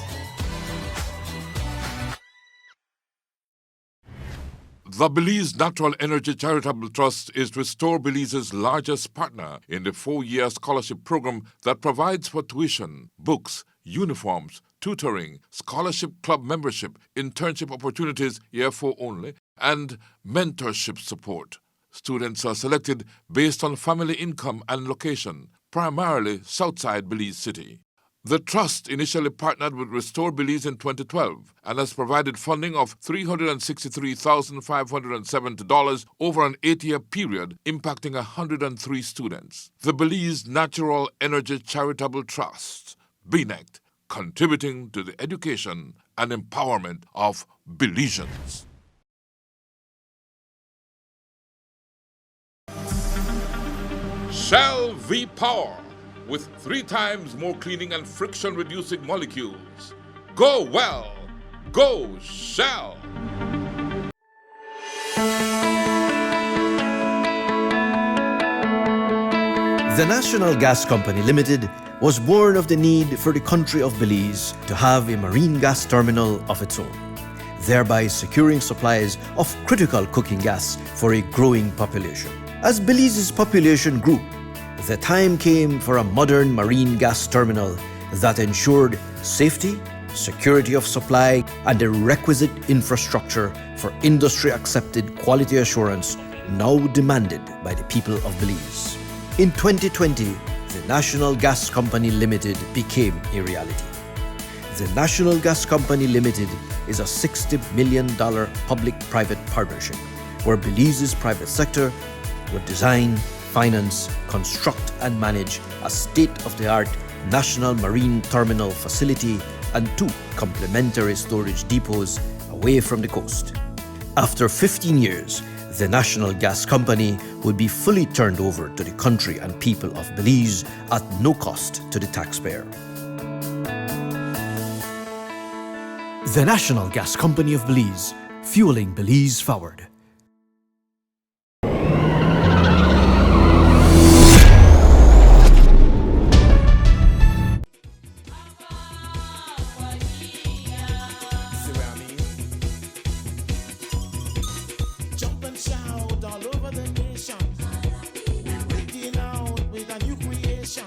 The Belize Natural Energy Charitable Trust is to restore Belize's largest partner in the 4-year scholarship program that provides for tuition, books, uniforms, tutoring, scholarship club membership, internship opportunities, year 4 only, and mentorship support. Students are selected based on family income and location, primarily Southside Belize City. The Trust initially partnered with Restore Belize in 2012 and has provided funding of $363,570 over an 8-year period, impacting 103 students. The Belize Natural Energy Charitable Trust, BNECT, contributing to the education and empowerment of Belizeans. Shell V-Power, with 3 times more cleaning and friction-reducing molecules. Go well. Go Shell. The National Gas Company Limited was born of the need for the country of Belize to have a marine gas terminal of its own, thereby securing supplies of critical cooking gas for a growing population. As Belize's population grew, the time came for a modern marine gas terminal that ensured safety, security of supply, and the requisite infrastructure for industry-accepted quality assurance now demanded by the people of Belize. In 2020, the National Gas Company Limited became a reality. The National Gas Company Limited is a $60 million public-private partnership where Belize's private sector would design, finance, construct and manage a state-of-the-art national marine terminal facility and 2 complementary storage depots away from the coast. After 15 years, the National Gas Company would be fully turned over to the country and people of Belize at no cost to the taxpayer. The National Gas Company of Belize, fueling Belize forward. See what I mean? Jump and shout all over the nation. We're breaking out with a new creation.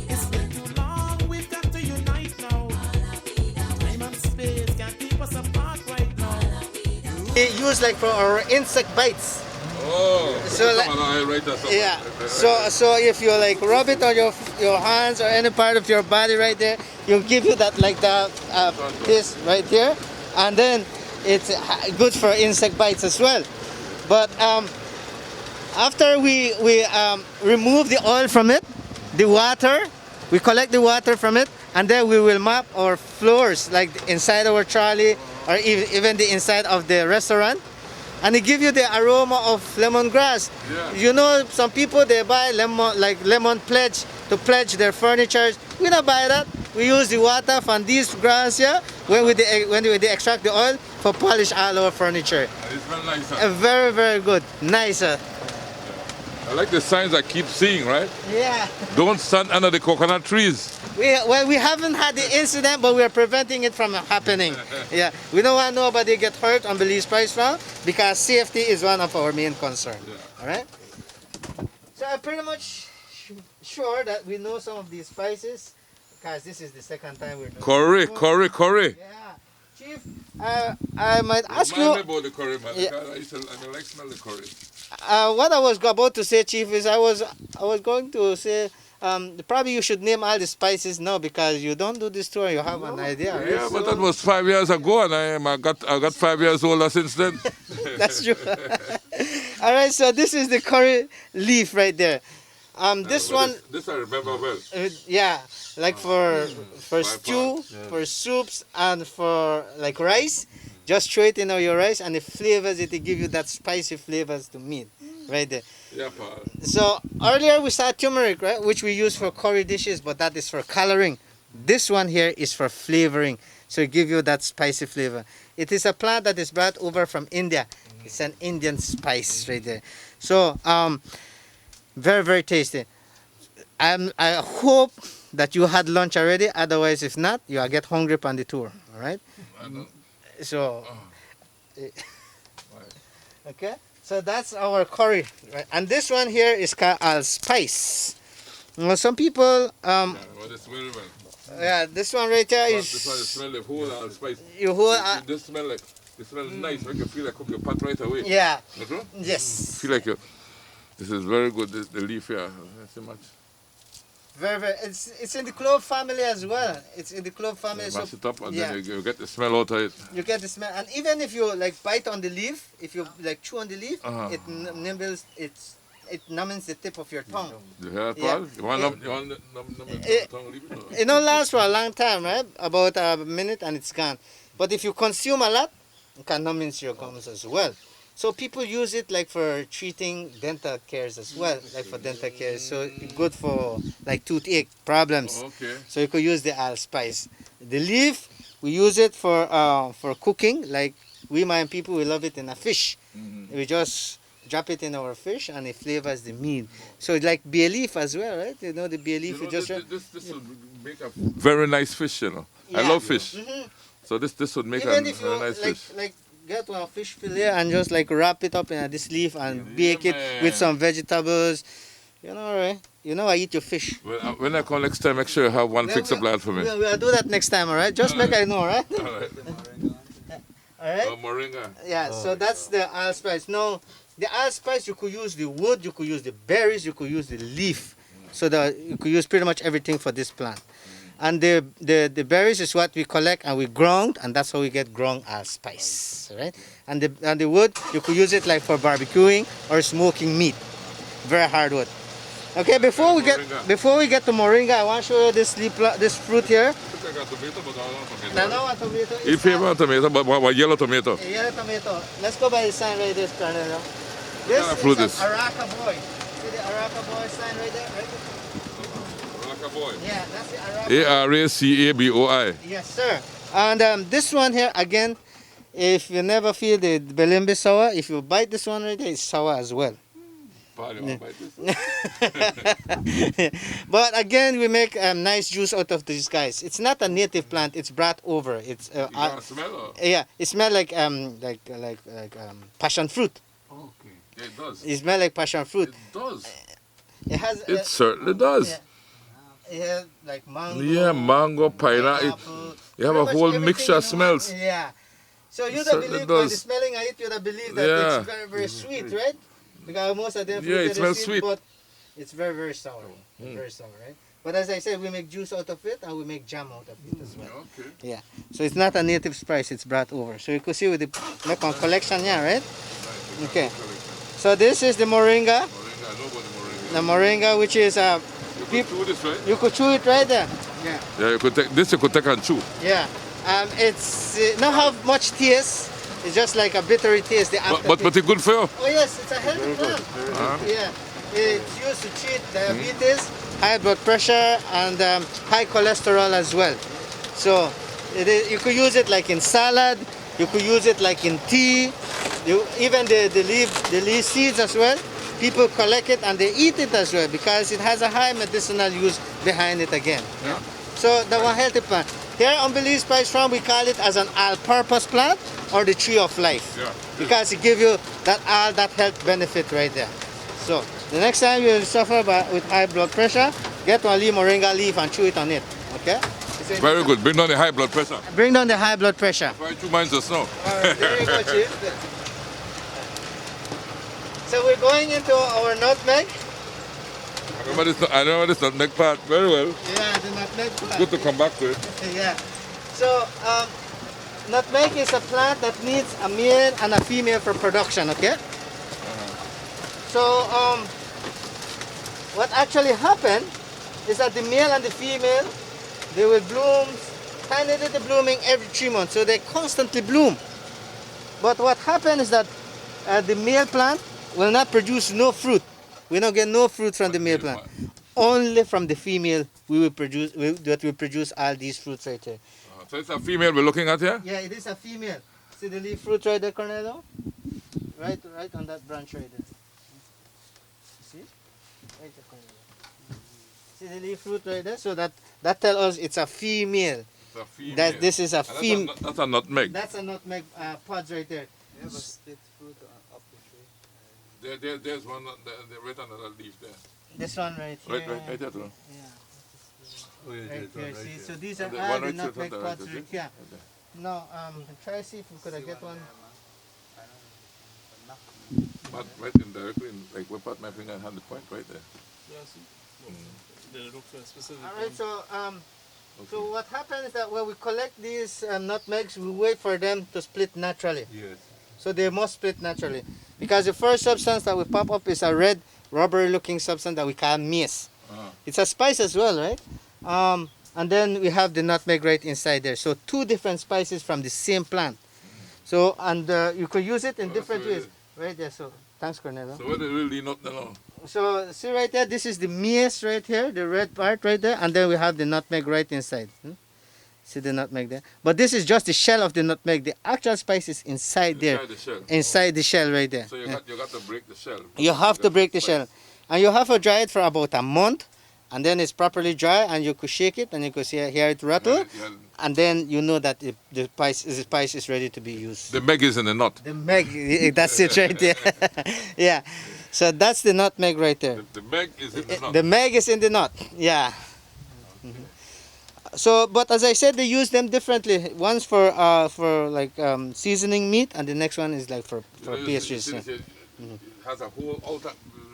It's been too long, we've got to unite now. Time and space can't keep us apart right now. We use like for our insect bites. Oh, So like- I write that somewhere. Yeah. So if you like rub it on your hands or any part of your body right there, you'll give you that like that this right here, and then it's good for insect bites as well. But after we remove the oil from it, the water, we collect the water from it, and then we will mop our floors like inside our trolley or even the inside of the restaurant. And it give you the aroma of lemongrass. Yeah. You know, some people they buy lemon pledge to pledge their furniture. We don't buy that. We use the water from this grass here when we extract the oil for polish all our furniture. And it smells nice. Huh? Very, very good. Nicer. I like the signs I keep seeing, right? Yeah. Don't stand under the coconut trees. We haven't had the incident, but we are preventing it from happening. Yeah. We don't want nobody get hurt on Belize Spice Farm because safety is one of our main concern. Yeah. All right. So I'm pretty much sure that we know some of these spices because this is the second time we're doing Curry. Yeah. Chief, I might ask Remind me you. about the curry, man. Yeah. Because I like smell the curry. What I was about to say, Chief, is I was going to say probably you should name all the spices now because you don't do this tour. You have an idea, right? Yeah, but that was 5 years ago, and I got 5 years older since then. That's true. All right, so this is the curry leaf right there. This one, This I remember well. yeah, like for Five stew, parts, yeah. for soups, and for like rice. Just throw it in your rice, and it flavors it. It give you that spicy flavors to meat, right there. Yeah, Paul. So earlier we saw turmeric, right, which we use for curry dishes, but that is for coloring. This one here is for flavoring, so it give you that spicy flavor. It is a plant that is brought over from India. It's an Indian spice right there. So very, very tasty. I hope that you had lunch already. Otherwise, if not, you will get hungry on the tour. All right. So okay. So that's our curry, right? And this one here is called allspice. Now, some people, Well, it smell well. yeah, this one right here This one is smell the whole allspice. you hold, This smell like, it smells nice. Make you feel like cook your pot right away. yeah, You know? yes, Feel like you. This is very good. The leaf here. That's so much. very, very. It's in the clove family as well. It's in the clove family, so Mash it up, and yeah. then you get the smell out of it. you get the smell. And even if you like bite on the leaf, if you like chew on the leaf, it nibbles. It numbs the tip of your tongue. You hear it, Yeah. Paul? You want Yeah. to tongue leaf? No. It don't last for a long time, right? About a minute and it's gone. But if you consume a lot, it can numb your gums as well. So people use it like for treating dental cares as well, like for dental care. So it's good for like toothache problems. Okay. So you could use the allspice. The leaf, we use it for cooking. Like we Mayan people, we love it in a fish. We just drop it in our fish and it flavors the meat. So it's like bay leaf as well, right? You know the bay leaf. You know, you just this would make a very nice fish, you know. I Yeah. love fish. So this would make a even if you very nice like fish. like get one fish fillet and just like wrap it up in this leaf and bake it with some vegetables. You know, right? You know I eat your fish. When I come next time, make sure you have one fixed supply for me. We'll do that next time, all right? Just make I know, all right? All right. All right? Moringa. Yeah, so that's the allspice. Now, the allspice, you could use the wood, you could use the berries, you could use the leaf. So that you could use pretty much everything for this plant. And the berries is what we collect and we ground, and that's how we get ground allspice, right? And the wood, you could use it like for barbecuing or smoking meat. Very hard wood. Okay, before we get to moringa, I want to show you this fruit here. No, a tomato. You favor tomato, but yellow tomato. A yellow tomato. Let's go by the sign right there, Cornelio. This kind of fruit is is? an Araka boy. See the Araka boy sign right there? Right? Boy. Yeah, that's the Araka. Aracaboi. Yes, sir. And this one here, again, if you never feel the Bilimbi sour, if you bite this one right there, it's sour as well. But again, we make nice juice out of these guys. It's not a native plant; it's brought over. It's Smell? yeah, it smells like passion fruit. Okay. Yeah, it does. It smells like passion fruit. It does. It has. It certainly does. Yeah. It has like mango. Yeah, mango, pineapple. You have a whole mixture of smells. Yeah. So you It don't certainly believe by the does. smelling of it, you don't believe that Yeah. it's very, very sweet, right? Because most of them Yeah, it smells sweet. but it's very, very sour. Very sour, right? But as I said, we make juice out of it and we make jam out of it as well. Okay. Yeah. So it's not a native spice, it's brought over. So you could see with the like on collection, yeah, right? Okay. So this is the moringa. The moringa, which is You could chew this, right? you could chew it right there. Yeah. Yeah, you could take this. You could take and chew. Yeah. It's not have much taste. It's just like a bittery taste. The But it's good for you. oh yes, it's a healthy plant. Yeah, it's used to treat diabetes, high blood pressure, and high cholesterol as well. So you could use it like in salad. You could use it like in tea. Even the leaf seeds as well. People collect it and they eat it as well because it has a high medicinal use behind it again. Yeah. So the one healthy plant. Here on Belize Spice Farm, we call it as an all-purpose plant or the tree of life. Yeah. Because it gives you that health benefit right there. So the next time you suffer with high blood pressure, get one moringa leaf and chew it on it. Okay? Very good. Bring down the high blood pressure. Bring down the high blood pressure. Try 2 minds of snow. There you go, Chief. So we're going into our nutmeg. I know this nutmeg part very well. Yeah, the nutmeg plant. Good to come back to it. Yeah. So nutmeg is a plant that needs a male and a female for production, okay? So what actually happened is that the male and the female, they will bloom, tiny little blooming every 3 months, so they constantly bloom. But what happened is that the male plant will not produce no fruit. We don't get no fruit from the male plant. Only from the female we will produce all these fruits right here. So it's a female we're looking at here? Yeah, it is a female. See the leaf fruit right there, Cornelio? Right on that branch right there. See? Right there, Cornelio. See the leaf fruit right there? So that tells us it's a female. It's a female. That this is a female. That's a nutmeg. That's a nutmeg pods right there. You have a split fruit up the tree. There's one right under that leaf there. This one right here. Right there. Too. Yeah. Oh, yeah, Right there's one here. right See, there. so these are The all one the right here, nutmeg right pods there, right here. No, try to see if we could get one. But right in directly, like we put my finger and hand the point right there. Yeah, see? They look for a specific All right, one. so what happens is that when we collect these nutmegs, we wait for them to split naturally. Yes. So they must split naturally. Because the first substance that will pop up is a red rubbery looking substance that we call mace. It's a spice as well, right? And then we have the nutmeg right inside there. So 2 different spices from the same plant. So, and you could use it in different ways. Right there, so thanks, Cornelio. So what they really not know? So see right there, this is the mace right here, the red part right there, and then we have the nutmeg right inside. See the nutmeg there? But this is just the shell of the nutmeg. The actual spice is inside there. Inside the shell. Inside the shell right there. So you got to break the shell. You have to break the shell. And you have to dry it for about a month. And then it's properly dry and you could shake it and you could hear it rattle. And then you know that the spice is ready to be used. The meg is in the nut. The meg, that's it right there. Yeah. So that's the nutmeg right there. The meg is in the nut. The meg is in the nut. Yeah. So, but as I said, they use them differently. One's for like seasoning meat, and the next one is like for pastries. It has a whole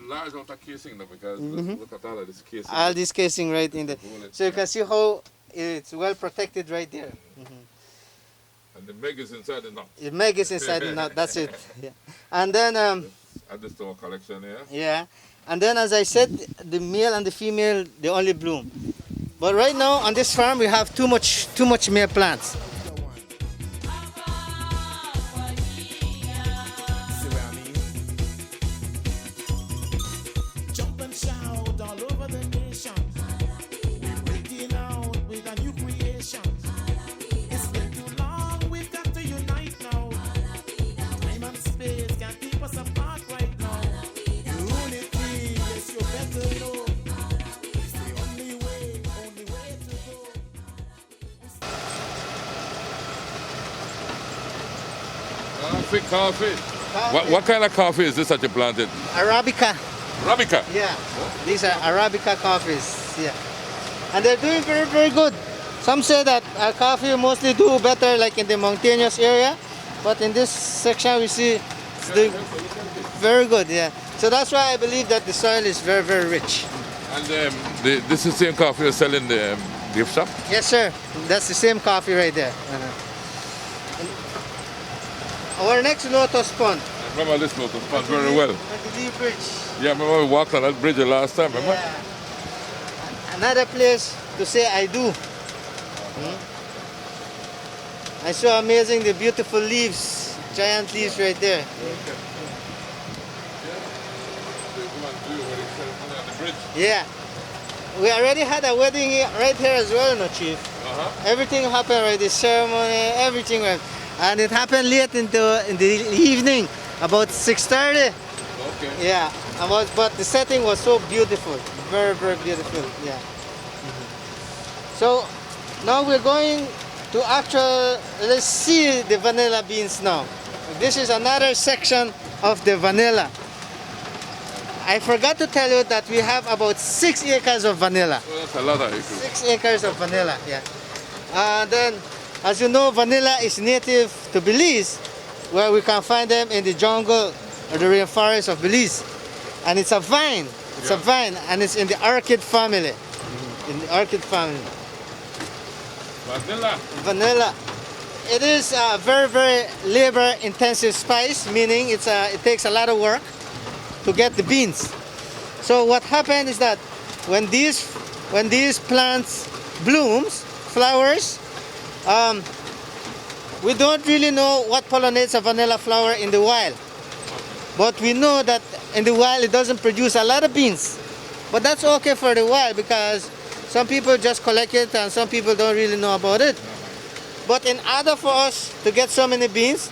large outer casing now, because look at all of this casing. All this casing right in there. So you can see how it's well protected right there. And the meg is inside the nut. The meg is inside the nut. That's it. Yeah. And then Add this to our collection here. yeah. And then, as I said, the male and the female, they only bloom. But right now on this farm we have too much male plants. Jump and shout all over the nation. We're breaking out with a new creation. It's been too long, we've got to unite now. Time and space can't keep us apart right now. Unity, yes, you better know. It's the only way to go. Coffee. What kind of coffee is this that you planted? Arabica. Arabica. Yeah. These are Arabica coffees. Yeah. And they're doing very, very good. Some say that coffee mostly do better like in the mountainous area, but in this section we see it's doing very good. Yeah. So that's why I believe that the soil is very, very rich. And this is the same coffee you're selling in the gift shop? Yes, sir. That's the same coffee right there. Our next lotus pond. I remember this lotus pond very well. At the Lee Bridge. Yeah, I remember we walked on that bridge the last time, remember? Yeah. Another place to say I do. I saw amazing the beautiful leaves, giant leaves right there. Yeah. We already had a wedding right here as well, no, Chief? Everything happened right, the ceremony, everything went. And it happened late in the evening, about 6:30. Okay. Yeah, but the setting was so beautiful, very, very beautiful. Yeah. So now we're going to let's see the vanilla beans now. This is another section of the vanilla. I forgot to tell you that we have about 6 acres of vanilla. Oh, that's a lot of acres. 6 acres of vanilla, yeah. Then, as you know, vanilla is native to Belize, where we can find them in the jungle or the rainforest of Belize. And it's a vine. It's a vine, and it's in the orchid family. In the orchid family. Vanilla. Vanilla. It is a very, very labor-intensive spice, meaning it takes a lot of work to get the beans. So what happened is that when these plants blooms, flowers, we don't really know what pollinates a vanilla flower in the wild. But we know that in the wild it doesn't produce a lot of beans. But that's okay for the wild because some people just collect it and some people don't really know about it. But in order for us to get so many beans,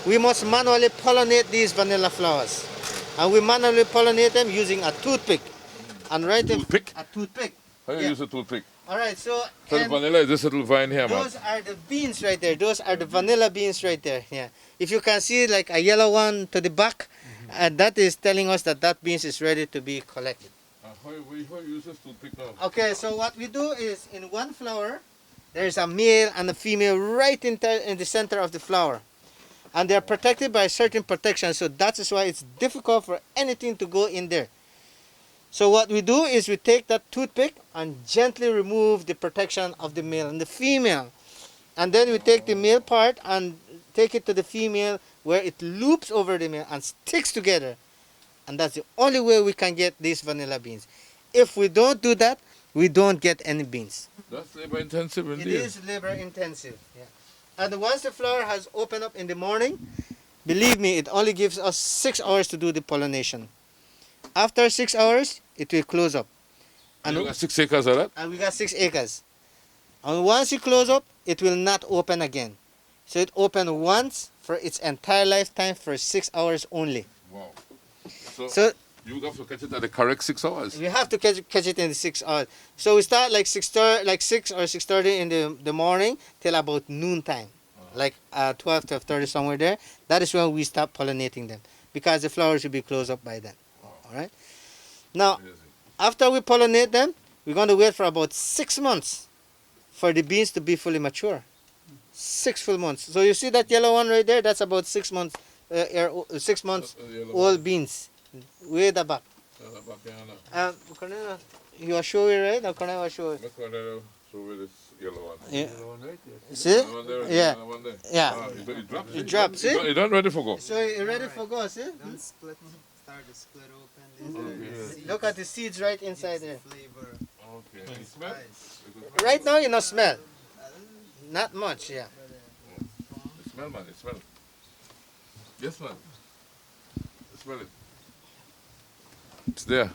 we must manually pollinate these vanilla flowers. And we manually pollinate them using a toothpick. And right Toothpick? A toothpick. How do you use a toothpick? All right, so So the vanilla is this little vine here, man. those are the beans right there. Those are the vanilla beans right there. Yeah. If you can see like a yellow one to the back, that is telling us that that beans is ready to be collected. How you use this toothpick now? Okay, so what we do is in one flower, there is a male and a female right in the center of the flower. And they're protected by certain protection, so that is why it's difficult for anything to go in there. So what we do is we take that toothpick and gently remove the protection of the male and the female. And then we take the male part and take it to the female where it loops over the male and sticks together. And that's the only way we can get these vanilla beans. If we don't do that, we don't get any beans. That's labor intensive indeed. It is labor intensive, yeah. And once the flower has opened up in the morning, believe me, it only gives us 6 hours to do the pollination. After 6 hours, it will close up. And you got 6 acres of that? And we got 6 acres. And once you close up, it will not open again. So it opened once for its entire lifetime for 6 hours only. Wow. So you have to catch it at the correct 6 hours? we have to catch it in the 6 hours. So we start like 6 or 6:30 in the morning till about noontime, like 12:30 somewhere there. That is when we stop pollinating them because the flowers will be closed up by then. right? Now, after we pollinate them, we're going to wait for about 6 months for the beans to be fully mature. 6 full months. So you see that yellow one right there? That's about 6 months, 6 months old beans. Way the back. You are sure, right? Now, can I show you? Yeah. See? Yeah. Yeah. It drops. See? It done ready for go. So you're ready for go, see? Don't split, start to split open. Look at the seeds right inside there. Flavor. Okay. It smell? Right now, you know, smell. Not much, yeah. It smell, man. It smell. Yes, man. Smell it. It's there.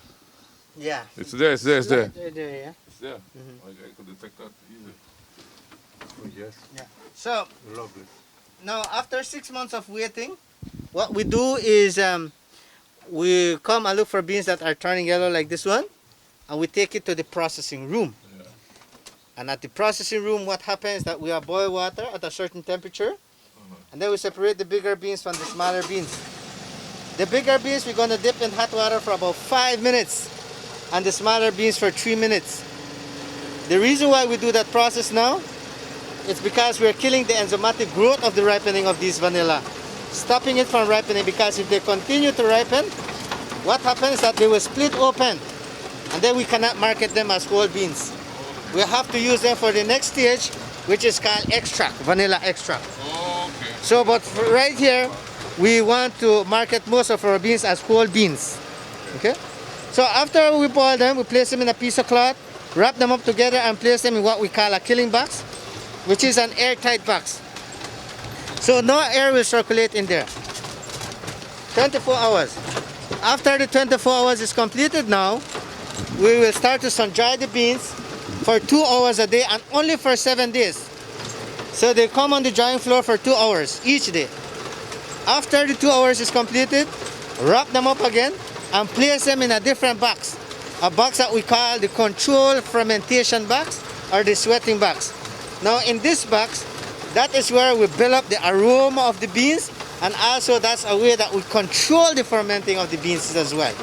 Yeah. It's there. It's there. It's there. Right there, yeah. It's there. I could detect that easily. Oh, yes. Yeah. So Lovely. now, after 6 months of waiting, what we do is we come and look for beans that are turning yellow like this one, and we take it to the processing room. Yeah. And at the processing room, what happens is that we have boil water at a certain temperature, and then we separate the bigger beans from the smaller beans. The bigger beans we're going to dip in hot water for about 5 minutes, and the smaller beans for 3 minutes. The reason why we do that process now, it's because we're killing the enzymatic growth of the ripening of these vanilla, stopping it from ripening, because if they continue to ripen, what happens is that they will split open, and then we cannot market them as whole beans. We have to use them for the next stage, which is called extract, vanilla extract. Okay. So, but for right here, we want to market most of our beans as whole beans. Okay? So after we boil them, we place them in a piece of cloth, wrap them up together, and place them in what we call a killing box, which is an airtight box. So no air will circulate in there. 24 hours. After the 24 hours is completed now, we will start to sun dry the beans for 2 hours a day, and only for 7 days. So they come on the drying floor for 2 hours each day. After the 2 hours is completed, wrap them up again and place them in a different box. A box that we call the controlled fermentation box or the sweating box. Now in this box, that is where we build up the aroma of the beans, and also that's a way that we control the fermenting of the beans as well.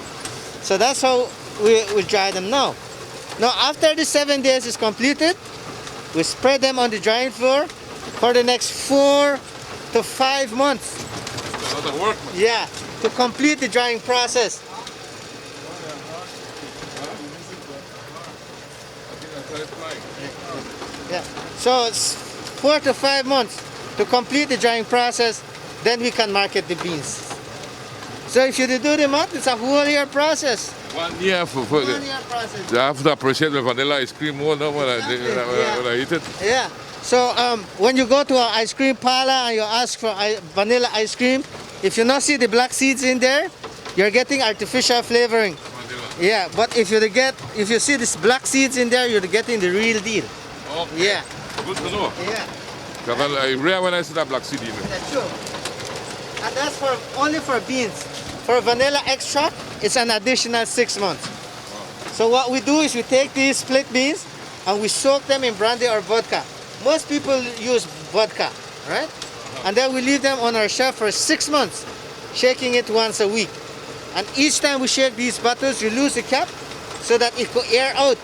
So that's how we dry them now. Now after the 7 days is completed, we spread them on the drying floor for the next 4 to 5 months. Another work. Yeah, to complete the drying process. Yeah, so it's 4 to 5 months to complete the drying process, then we can market the beans. So if you do the math, it's a whole year process. 1 year for 1 year process. I have to appreciate the vanilla ice cream more now when I eat it. Yeah. So when you go to an ice cream parlor and you ask for vanilla ice cream, if you not see the black seeds in there, you're getting artificial flavoring. Vanilla. Yeah, but if you see these black seeds in there, you're getting the real deal. Okay. Yeah. Good to know. Yeah. Because I rare when I see that black seed in it. That's true. And that's only for beans. For vanilla extract, it's an additional 6 months. So what we do is we take these split beans and we soak them in brandy or vodka. Most people use vodka, right? And then we leave them on our shelf for 6 months, shaking it once a week. And each time we shake these bottles, we lose the cap so that it could air out.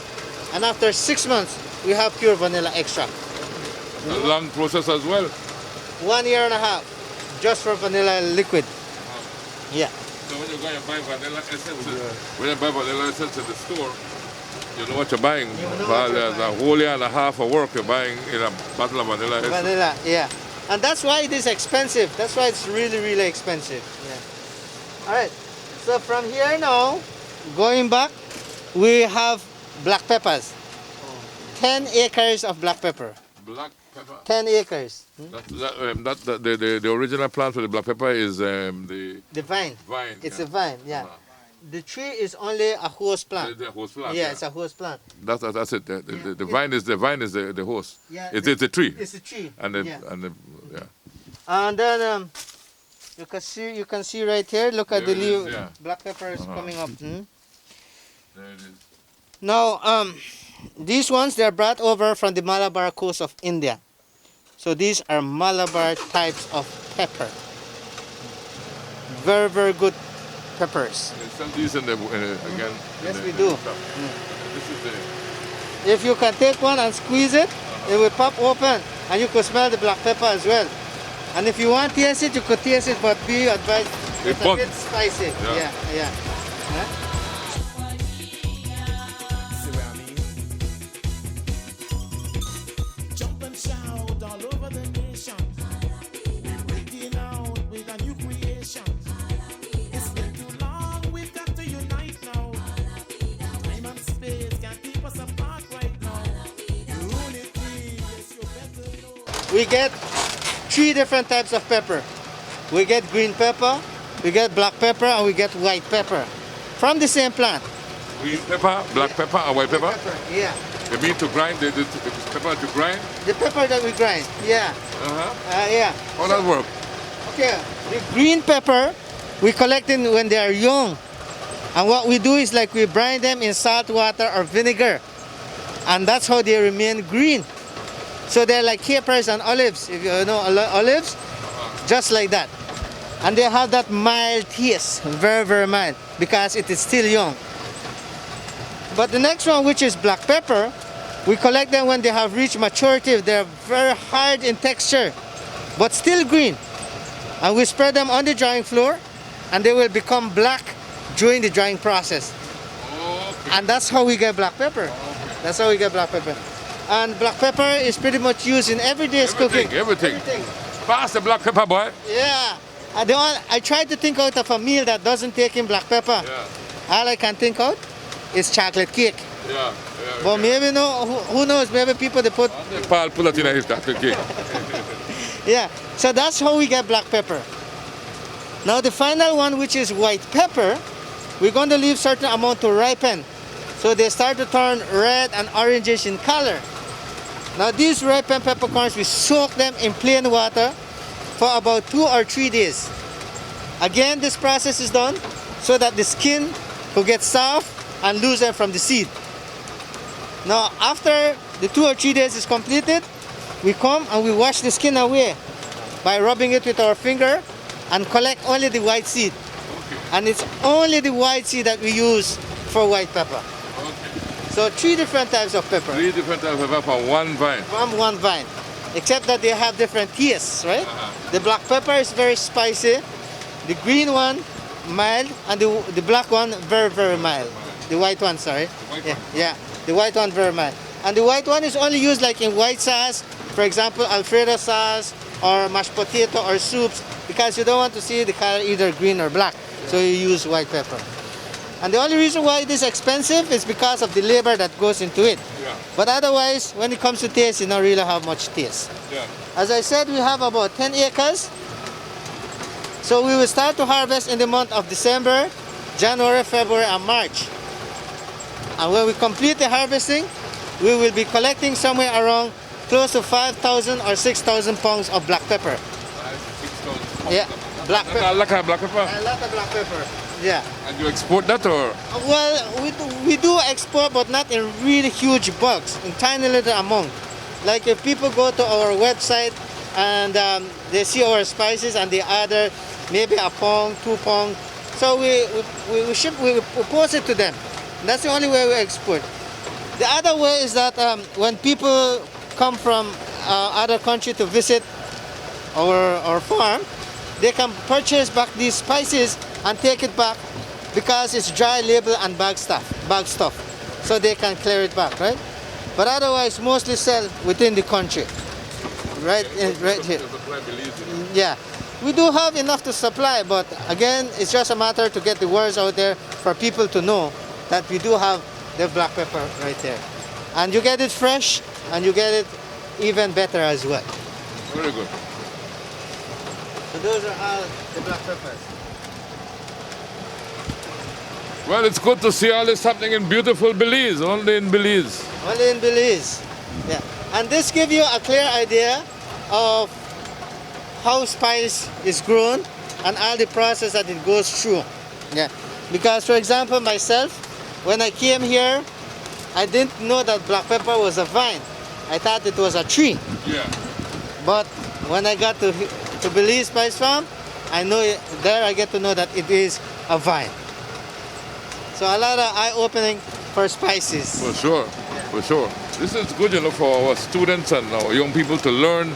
And after 6 months, we have pure vanilla extract. A long process as well. 1 year and a half, just for vanilla liquid. Yeah. So when you go and buy vanilla essence, when you buy vanilla essence at the store, you know what you're buying. There's a whole year and a half of work you're buying in a bottle of vanilla essence. Vanilla, yeah. And that's why it is expensive. That's why it's really, really expensive. Yeah. All right. So from here now, going back, we have black peppers. 10 acres of black pepper. Black pepper. 10 acres. The original plant for the black pepper is the vine. Vine. It's a vine, yeah. The tree is only a host plant. The host plant. Yeah, it's a host plant. That's it. The vine is the host. Yeah, it's a tree. It's a tree. And and then you can see right here. Look at there the leaf. Yeah. Black pepper is coming up. There it is. Now these ones, they're brought over from the Malabar coast of India. So these are Malabar types of pepper. Very, very good peppers. It's sell these in the, again? Yes, in the, we in do. the shop. This is the... If you can take one and squeeze it, it will pop open, and you could smell the black pepper as well. And if you want to taste it, you could taste it, but be advised, it's a bit spicy. Yeah. Yeah. Huh? Jump and shout all over the nation. We're breaking out with a new creation. It's been too long, we've got to unite now. Time and space can't keep us apart right now. Unity, yes, you better know. We get 3 different types of pepper. We get green pepper, we get black pepper, and we get white pepper from the same plant. Green pepper, black pepper, and white pepper? Yeah. You mean to grind, the pepper to grind? The pepper that we grind, yeah. Yeah. How does that work? Okay, the green pepper, we collect them when they are young. And what we do is like we brine them in salt water or vinegar. And that's how they remain green. So they're like capers and olives, if you know olives, just like that. And they have that mild taste, very, very mild, because it is still young. But the next one, which is black pepper, we collect them when they have reached maturity. They're very hard in texture, but still green. And we spread them on the drying floor, and they will become black during the drying process. Okay. And that's how we get black pepper. That's how we get black pepper. And black pepper is pretty much used in everyday cooking. Everything. Pass the black pepper, boy. Yeah. I try to think out of a meal that doesn't take in black pepper. Yeah. All I can think out is chocolate cake. Yeah. But maybe who knows? Maybe people they put. Paul pull it in his chocolate cake. Yeah. So that's how we get black pepper. Now the final one, which is white pepper, we're going to leave certain amount to ripen, so they start to turn red and orangish in color. Now these ripened peppercorns, we soak them in plain water for about 2 or 3 days. Again, this process is done so that the skin will get soft and loosen from the seed. Now after the 2 or 3 days is completed, we come and we wash the skin away by rubbing it with our finger and collect only the white seed. And it's only the white seed that we use for white pepper. So 3 different types of pepper. 3 different types of pepper from one vine. From one vine. Except that they have different tastes, right? The black pepper is very spicy. The green one, mild. And the black one, very, very mild. The white one, sorry. Yeah. The white one, very mild. And the white one is only used like in white sauce. For example, Alfredo sauce or mashed potato or soups. Because you don't want to see the color either green or black. So you use white pepper. And the only reason why it is expensive is because of the labor that goes into it. Yeah. But otherwise, when it comes to taste, you don't really have much taste. Yeah. As I said, we have about 10 acres. So we will start to harvest in the month of December, January, February, and March. And when we complete the harvesting, we will be collecting somewhere around close to 5,000 or 6,000 pounds of black pepper. 6,000. Yeah, black pepper. A lot of black pepper. A lot of black pepper. Yeah. And you export that or? Well, we do export, but not in really huge bulks, in tiny little amount. Like if people go to our website and they see our spices and they order maybe a pound, 2 pounds. So we post it to them. That's the only way we export. The other way is that when people come from other country to visit our farm, they can purchase back these spices and take it back because it's dry label and bag stuff. So they can clear it back, right? But otherwise, mostly sell within the country, right here. Yeah, we do have enough to supply, but again, it's just a matter to get the words out there for people to know that we do have the black pepper right there. And you get it fresh, and you get it even better as well. Very good. So those are all the black peppers. Well, it's good to see all this happening in beautiful Belize, only in Belize. Only in Belize. Yeah. And this gives you a clear idea of how spice is grown and all the process that it goes through. Yeah. Because for example, myself, when I came here, I didn't know that black pepper was a vine. I thought it was a tree. Yeah. But when I got to Belize Spice Farm, I know there I get to know that it is a vine. So a lot of eye-opening for spices. For sure, for sure. This is good, for our students and our young people to learn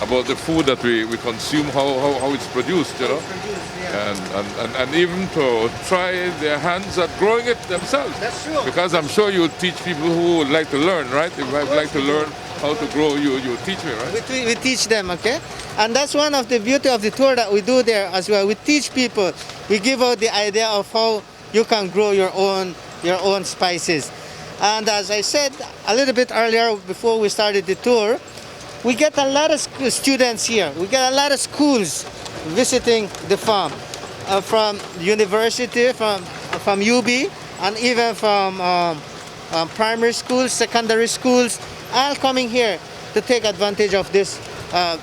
about the food that we consume, how it's produced, and even to try their hands at growing it themselves. That's true. Because I'm sure you teach people who would like to learn, right? If I'd like to learn how to grow, you teach me, right? We teach them, okay? And that's one of the beauty of the tour that we do there as well. We teach people. We give out the idea of how you can grow your own spices. And as I said a little bit earlier before we started the tour, we get a lot of students here. We get a lot of schools visiting the farm, from university, from UB, and even from primary schools, secondary schools, all coming here to take advantage of this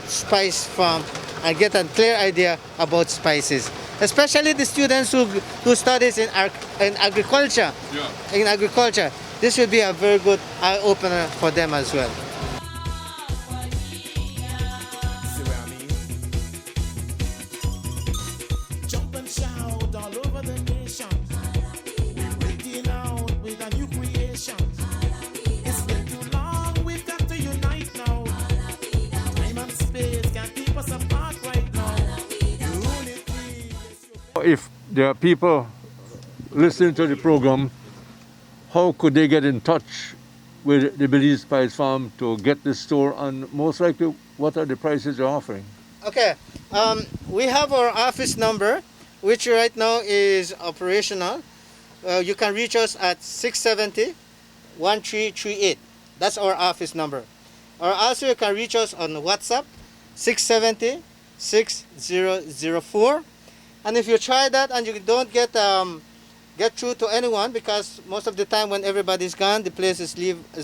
spice farm and get a clear idea about spices. Especially the students who studies in agriculture. Yeah. In agriculture, this will be a very good eye opener for them as well. See what I mean? Jump and shout all over the nation. We're breaking out with a new creation. It's been too long, we've got to unite now. Time and space can't keep us apart right now. Unity is your If there are people listening to the program, how could they get in touch with the Belize Spice Farm to get the store, and most likely, what are the prices you're offering? Okay, we have our office number, which right now is operational. You can reach us at 670-1338. That's our office number. Or also you can reach us on WhatsApp, 670-6004. And if you try that and you don't get through to anyone, because most of the time when everybody's gone, the place is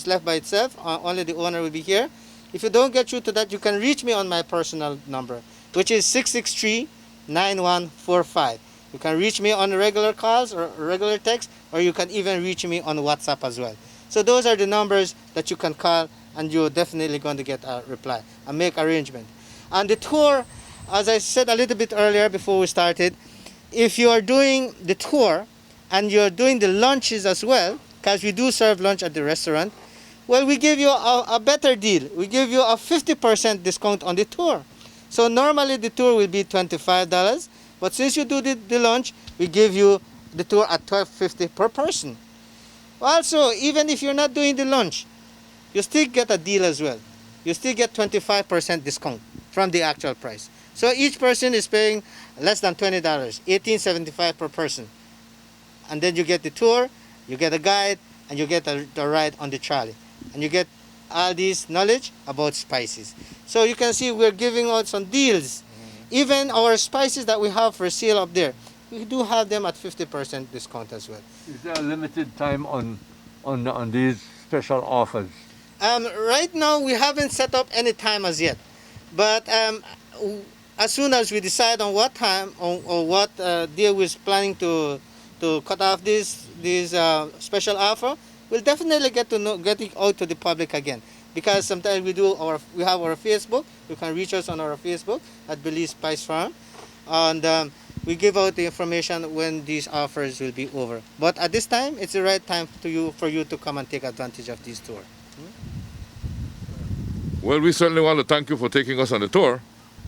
left by itself, only the owner will be here. If you don't get through to that, you can reach me on my personal number, which is 663-9145. You can reach me on regular calls or regular text, or you can even reach me on WhatsApp as well. So those are the numbers that you can call, and you're definitely going to get a reply and make arrangement. And the tour, as I said a little bit earlier before we started, if you are doing the tour and you're doing the lunches as well, because we do serve lunch at the restaurant, well, we give you a better deal. We give you a 50% discount on the tour. So normally the tour will be $25, but since you do the lunch, we give you the tour at $12.50 per person. Also, even if you're not doing the lunch, you still get a deal as well. You still get 25% discount from the actual price. So each person is paying less than $20, $18.75 per person. And then you get the tour, you get a guide, and you get the ride on the trolley. And you get all this knowledge about spices. So you can see we're giving out some deals. Even our spices that we have for sale up there, we do have them at 50% discount as well. Is there a limited time on these special offers? Right now, we haven't set up any time as yet. But as soon as we decide on what time or what day we're planning to cut off this special offer, we'll definitely get it out to the public again. Because sometimes we have our Facebook. You can reach us on our Facebook at Belize Spice Farm, and we give out the information when these offers will be over. But at this time, it's the right time for you to come and take advantage of this tour. Well, we certainly want to thank you for taking us on the tour.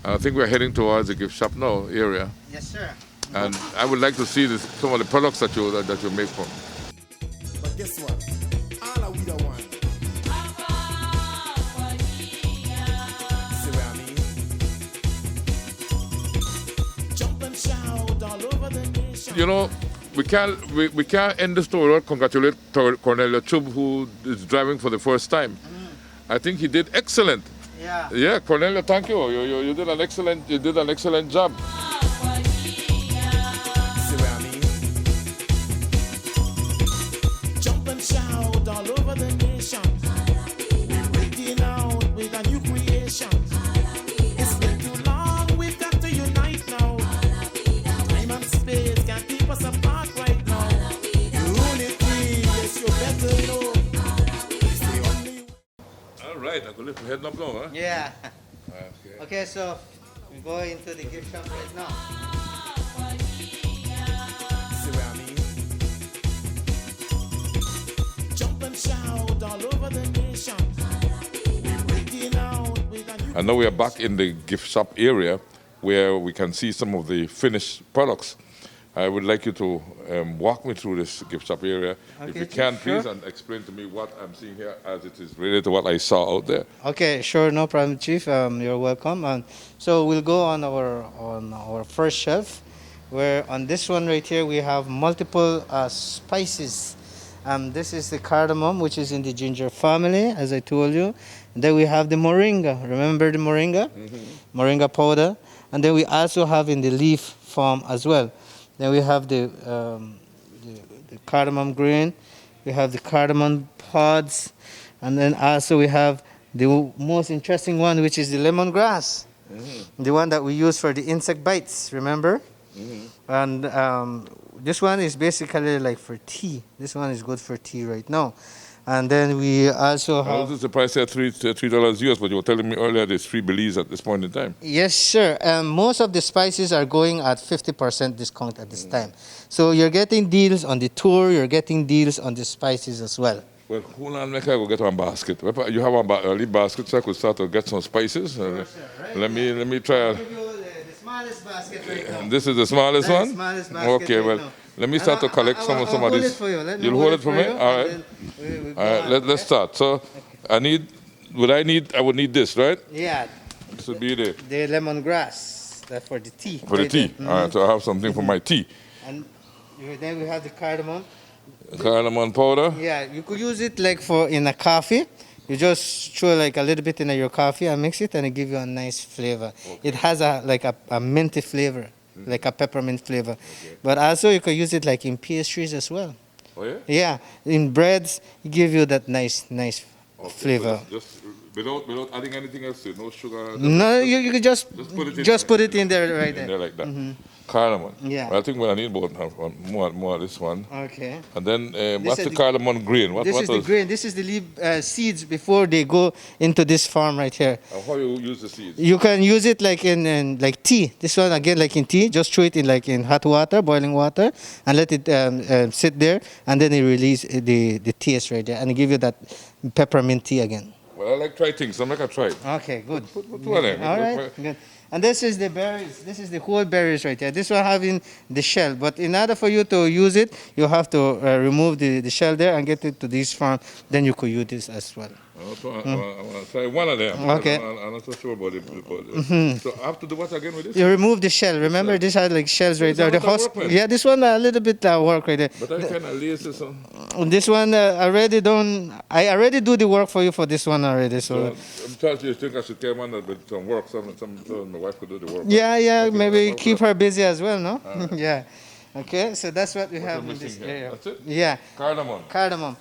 I think we're heading towards the gift shop now area. Yes, sir. And I would like to see some of the products that you make from. But guess what? All are we the one. See what I mean? Jump and shout all over the nation. We can't end the story without congratulate Cornelia Chub, who is driving for the first time. I think he did excellent. Yeah. Yeah, Cornelia, thank you. You did an excellent job. See what I mean? Jump and shout all over the nation. We're breaking out with a new creation. It's been too long, we've got to unite now. Time and space can't keep us apart right now. Unity, yes, you better know. It's the only way. All right, I'm going to head up now, huh? Yeah. Okay. Okay, so we go into the gift shop right now. See what I mean? and shout all over the nation. We're breaking out with a new And now we are back in the gift shop area where we can see some of the finished products. I would like you to walk me through this gift shop area. If Okay, you can, sure. please, and explain to me what I'm seeing here as it is related to what I saw out there. Okay, sure, no problem, Chief. You're welcome. And so we'll go on our first shelf, where on this one right here we have multiple spices. This is the cardamom, which is in the ginger family, as I told you. And then we have the moringa. Remember the moringa? Moringa powder. And then we also have in the leaf form as well. Then we have the cardamom green. We have the cardamom pods. And then also we have the most interesting one, which is the lemongrass. The one that we use for the insect bites, remember? And this one is basically like for tea. This one is good for tea right now. And then we also I have... was surprised here $3 US, but you were telling me earlier there's 3 Belize at this point in time. Yes, sir. Most of the spices are going at 50% discount at this time. So you're getting deals on the tour, you're getting deals on the spices as well. Well, hold on, make I go get one basket. You have a leaf basket, so I could start to get some spices. Let me try. I'll give you the smallest basket right now. This is the smallest That's one? the smallest basket Okay, right well, now. let me start to collect some of I'll these. hold it for you. Let me You'll hold it for me? you, All right. and then we go All right, on, let's start. So I would need this, right? Yeah, This would be the lemongrass. That's for the tea. for the right tea. there. All right, so I have something for my tea. And then we have the cardamom. Cardamom powder. Yeah, you could use it like for in a coffee. You just throw like a little bit in your coffee and mix it, and it give you a nice flavor. It has a minty flavor, like a peppermint flavor. But also you could use it like in pastries as well. Oh yeah. Yeah, in breads, it give you that nice Okay, flavor. so just without adding anything else to it, no sugar. No, you could just Just put it in there right in there. there like that. Cardamom. Yeah. Well, I think I need more of this one. Okay. And then what's is the the- cardamom green? This is the grain. This is the leaf seeds before they go into this farm right here. How you use the seeds? You can use it like in like tea. This one again like in tea. Just throw it in like in hot water, boiling water, and let it sit there, and then it release the taste right there, and it give you that peppermint tea again. Well, I like try things, so I'm not gonna try it. Okay, good. Put two of them. All right, good. And this is the berries. This is the whole berries right here. This one having the shell. But in order for you to use it, you have to remove the shell there and get it to this farm. Then you could use this as well. I want to try one of them. Okay. I'm not so sure about it. So I have to do what again with this? You remove the shell. Remember, this has like shells right there. This The has husk. work with. Yeah, this one a little bit work right there. But I kind of lazy, so This one already done. I already do the work for you for this one already. So I'm trying to think I should tell one that with some work. So my wife could do the work. yeah, Okay, maybe I'll keep work. her busy as well, no? Yeah. Okay, so that's what we have I'm in this missing here? area. That's it? Yeah, Cardamom. cardamom.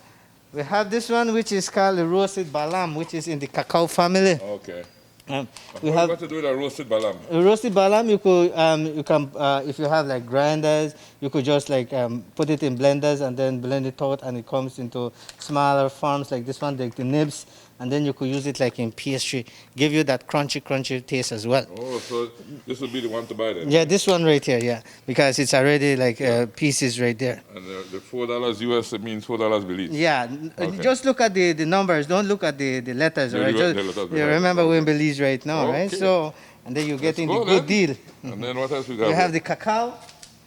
We have this one which is called the roasted Balm, which is in the cacao family. Okay. We What have got to do with a roasted balam? roasted Balm. You can if you have like grinders, you could just like put it in blenders and then blend it out, and it comes into smaller forms like this one, like the nibs, and then you could use it like in pastry, give you that crunchy taste as well. Oh, so this would be the one to buy then? Yeah, this one right here, yeah, because it's already like pieces right there. And the $4 US, it means $4 Belize. Yeah, Okay. just look at the numbers. Don't look at the letters, Yeah, right? you Just, got the letters, you right. remember we're in Belize right now, right? Okay. So, and then you're getting the go good then. deal. And then what else we got? You have the cacao.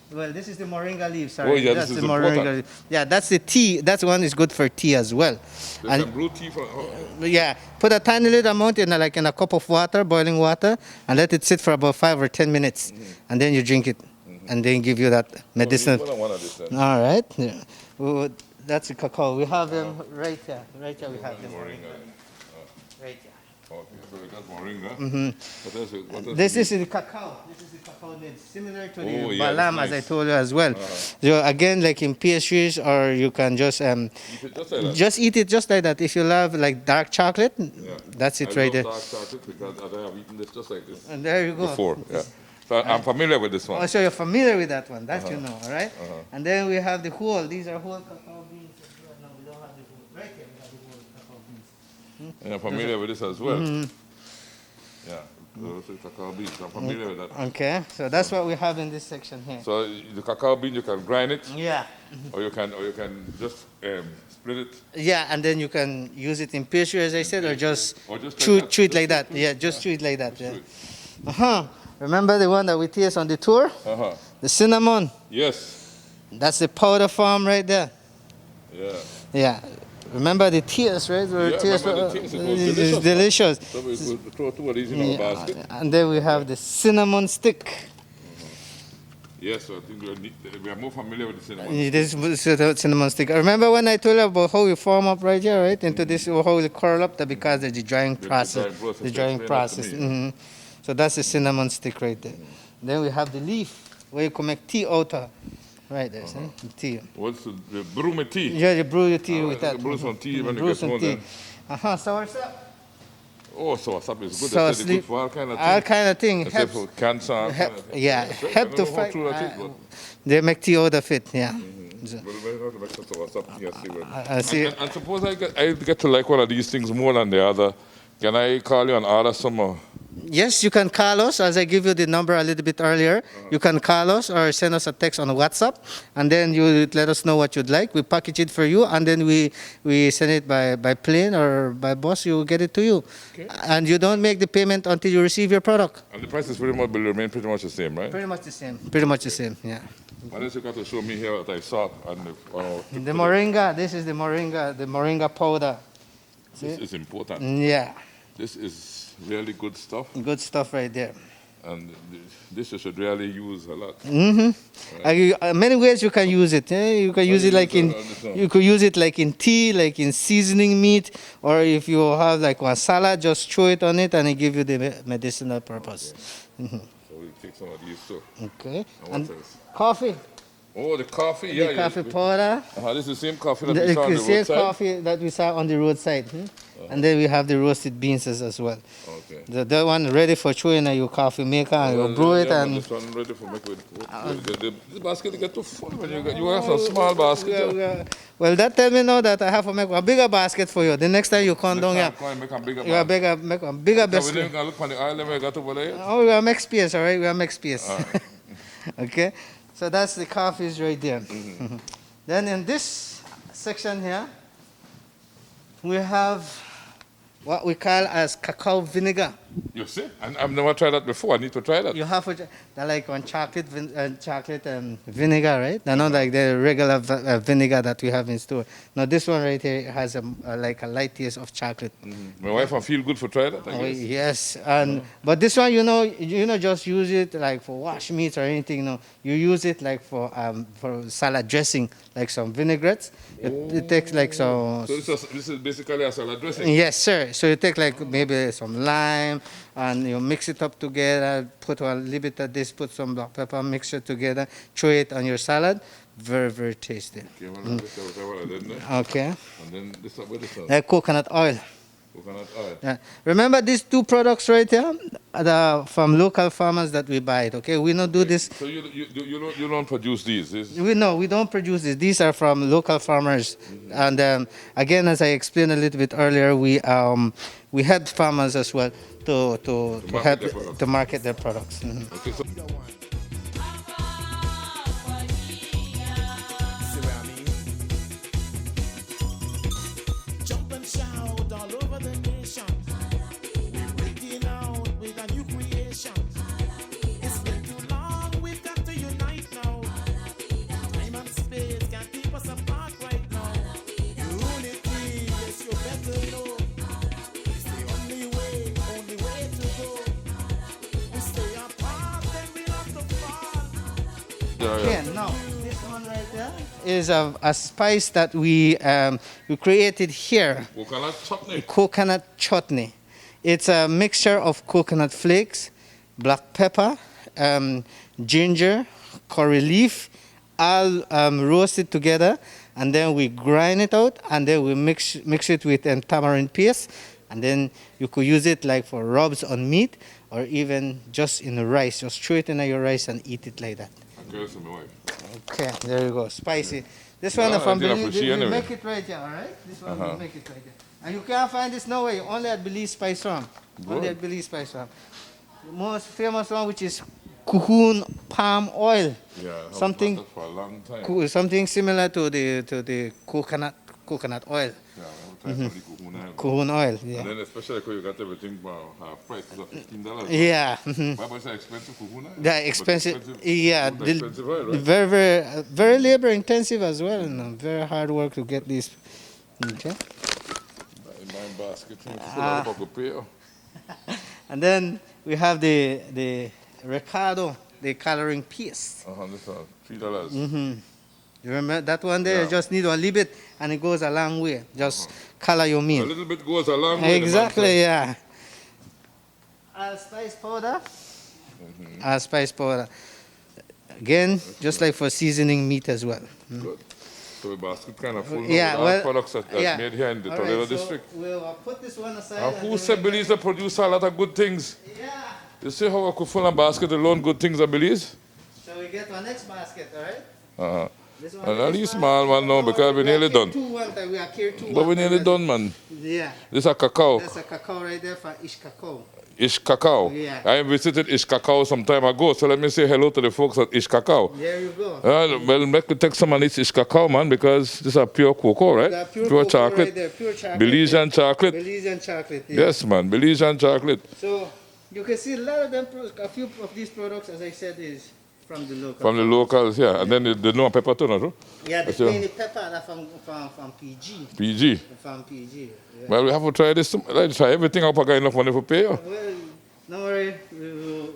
Well, this is the moringa leaf. Sorry, Oh, yeah, that's this is the important. moringa leaf. Yeah, that's the tea. That one is good for tea as well. There's And some blue tea for. yeah, put a tiny little amount in in a cup of water, boiling water, and let it sit for about 5 or 10 minutes, and then you drink it, and then give you that medicine. One of this then. All right. Yeah. Well, that's the cacao. We have them right here. Right here we have them. Moringa. Right here. Okay, so we got moringa. What else This we is the cacao. This is the cacao nibs, similar to Oh, the yeah, balam, that's as I nice. told you as well. So again, like in pastries, or you can just eat it just like that? just eat it just like that. If you love like dark chocolate, that's it I right there. love dark chocolate because I have eaten this just like this And there you go. before. Yeah. So I'm familiar with this one. Oh, so you're familiar with that one. That you know, all right? And then we have the whole. These are whole cacao beans as well. No, we don't have the whole. Right here we have the whole cacao beans. And I'm familiar with this as well. Yeah. So cacao beans, I'm familiar with that. Okay, so that's what we have in this section here. So the cacao bean, you can grind it, Yeah. or you can just split it. Yeah, and then you can use it in pastry, as I said, or just, Or just chew, like that. chew it like that. Yeah, just chew it like that. Yeah. Remember the one that we taste on the tour? The cinnamon. Yes. That's the powder form right there. Yeah. Yeah. Remember the tears, right? Yeah, Tears remember the tears. It was it's delicious. So we could throw two of these in our basket. And then we have the cinnamon stick. Yes, so I think we are more familiar with the cinnamon. This is cinnamon stick. Remember when I told you about how we form up right here, right? Into this, how we curl up? That because of the drying process. The drying process. So that's the cinnamon stick right there. Then we have the leaf, where you can make tea out of. Right there, see? Tea. What's the brew my tea? Yeah, you brew your tea with that. Brew some tea when you Brew get some home tea. then. Soursop. Oh, soursop is good. So It's good for all kind of things. All kind of thing. Except for cancer. and Help, kind of thing. yeah, That's right. help I to don't know how fight. true that is, but- They make tea out of it, yeah. Well, we're going to make some soursop tea and see what- I see. And suppose I get to like one of these things more than the other. Can I call you and order some more? Yes, you can call us, as I give you the number a little bit earlier. You can call us or send us a text on WhatsApp, and then you let us know what you'd like. We package it for you, and then we send it by plane or by bus. You will get it to you. Okay. And you don't make the payment until you receive your product. And the prices will remain pretty much the same, right? Pretty much the same. Pretty much the same, yeah. Unless you got to show me here what I saw. And The Moringa, this is the Moringa powder. This is important. Yeah, This is really good stuff. good stuff right there. And this you should really use a lot. Many ways you can use it. You can use it like in, you could use it like in tea, like in seasoning meat, or if you have like one salad, just throw it on it and it give you the medicinal purpose. So we'll take some of these too. Okay. And And what else? coffee. Oh, the coffee. The coffee powder. This is the same coffee that we saw on The the same roadside? coffee that we saw on the roadside. And then we have the roasted beans as well. Okay. The one ready for throwing in your coffee maker and you brew it Yeah, and this one ready for make with the basket get too full when you have some small basket. well, that tell me now that I have to make a bigger basket for you. The next time you come down here, Make a bigger you are basket. make a bigger So we basket. didn't look on the island we got over there. Oh, we are make space, all right? We are make space. All right. Okay? So that's the coffees right there. Then in this section here, we have what we call as cacao vinegar. You see? And I've never tried that before. I need to try that. You have to, they're like on chocolate and vinegar, right? They're not like the regular vinegar that we have in store. Now this one right here has like a light taste of chocolate. My wife will feel good for trying that, I Oh, guess. yes, and but this one, you know, just use it like for wash meats or anything. No, you use it like for salad dressing, like some vinaigrettes. It takes like some. So this is basically a salad dressing. Yes, sir. So you take like maybe some lime and you mix it up together. Put a little bit of this. Put some black pepper. Mix it together. Throw it on your salad. Very, very tasty. Okay, well, this is what I did there. Okay. And then this what is that? Like coconut oil. Coconut oil. Yeah. Remember these two products right here, from local farmers that we buy it. Okay, we don't do this. So you don't produce these? We don't produce this. These are from local farmers, and again, as I explained a little bit earlier, we help farmers as well to help to market their products. Okay, so See what I mean? Jump and shout all over the nation. We're breaking out with a new creation. It's been too long, we've got to unite now. Time and space can't keep us apart right now. Unity, yes, you better know. It's the only way to go. We stay apart, then we'll have to fall. Okay, now this one right there is a spice that we created here. coconut chutney. Coconut chutney. It's a mixture of coconut flakes, black pepper, ginger, curry leaf, all roasted together, and then we grind it out, and then we mix it with tamarind paste, and then you could use it like for rubs on meat, or even just in the rice. Just throw it in your rice and eat it like that. Okay, that's my wife. Okay, there you go, spicy. This one Yeah, from I did Belize, appreciate we anyway. make it right here, all right? This one we make it right here. And you can't find this nowhere, only at Belize Spice Farm. Only Good. at Belize Spice Farm. the most famous one, which is cocoon palm oil. Yeah, I have Something- had that for a long time. Something similar to the coconut oil. Yeah, I have tried the kahuna. Cocoon oil, And yeah. then especially because you got everything for half price, it's $15. Yeah. Why was that expensive kahuna? They're expensive. Yeah, Good expensive oil, right? very labor intensive as well. And very hard work to get this. Okay. In my basket, it's a lot of pay. And then we have the Ricardo, the coloring paste. This one, $3. You remember that one there? Yeah. You just need a little bit, and it goes a long way. Just color your A meal. little bit goes a long way. Exactly, yeah. Spice powder. Spice powder. Again, just like for seasoning meat as well. Good. So the basket kind of full now Yeah, with all well, products that's yeah. made here in the All Toledo right, so District. we'll put this one aside. And and who then said we'll- Belize produce a lot of good things? Yeah. You see how I could fill a basket alone good things at Belize? So we get our next basket, all right? Uh-huh. This one And is at least fine. small one now because we're nearly done. We are carrying two But we're one nearly time. done, man. Yeah. This is a cacao. That's a cacao right there for Ish Cacao. Ish Cacao. Yeah. I visited Ish Cacao some time ago, so let me say hello to the folks at Ish Cacao. There you go. Well, make me take some of this Ish Cacao, man, because this is a pure cocoa, right? Got pure cocoa chocolate. right there, pure chocolate. Belizean chocolate. Belizean chocolate. Yeah. Yes, man, Belizean chocolate. So you can see a lot of them, a few of these products, as I said, is from the local. From the locals, yeah. And then the no pepper too, no? Yeah, the That's your- plain pepper are from PG. PG. From PG. Yeah. Well, we have to try this. Like, try everything up. I got enough money for pay. You. Well, don't worry,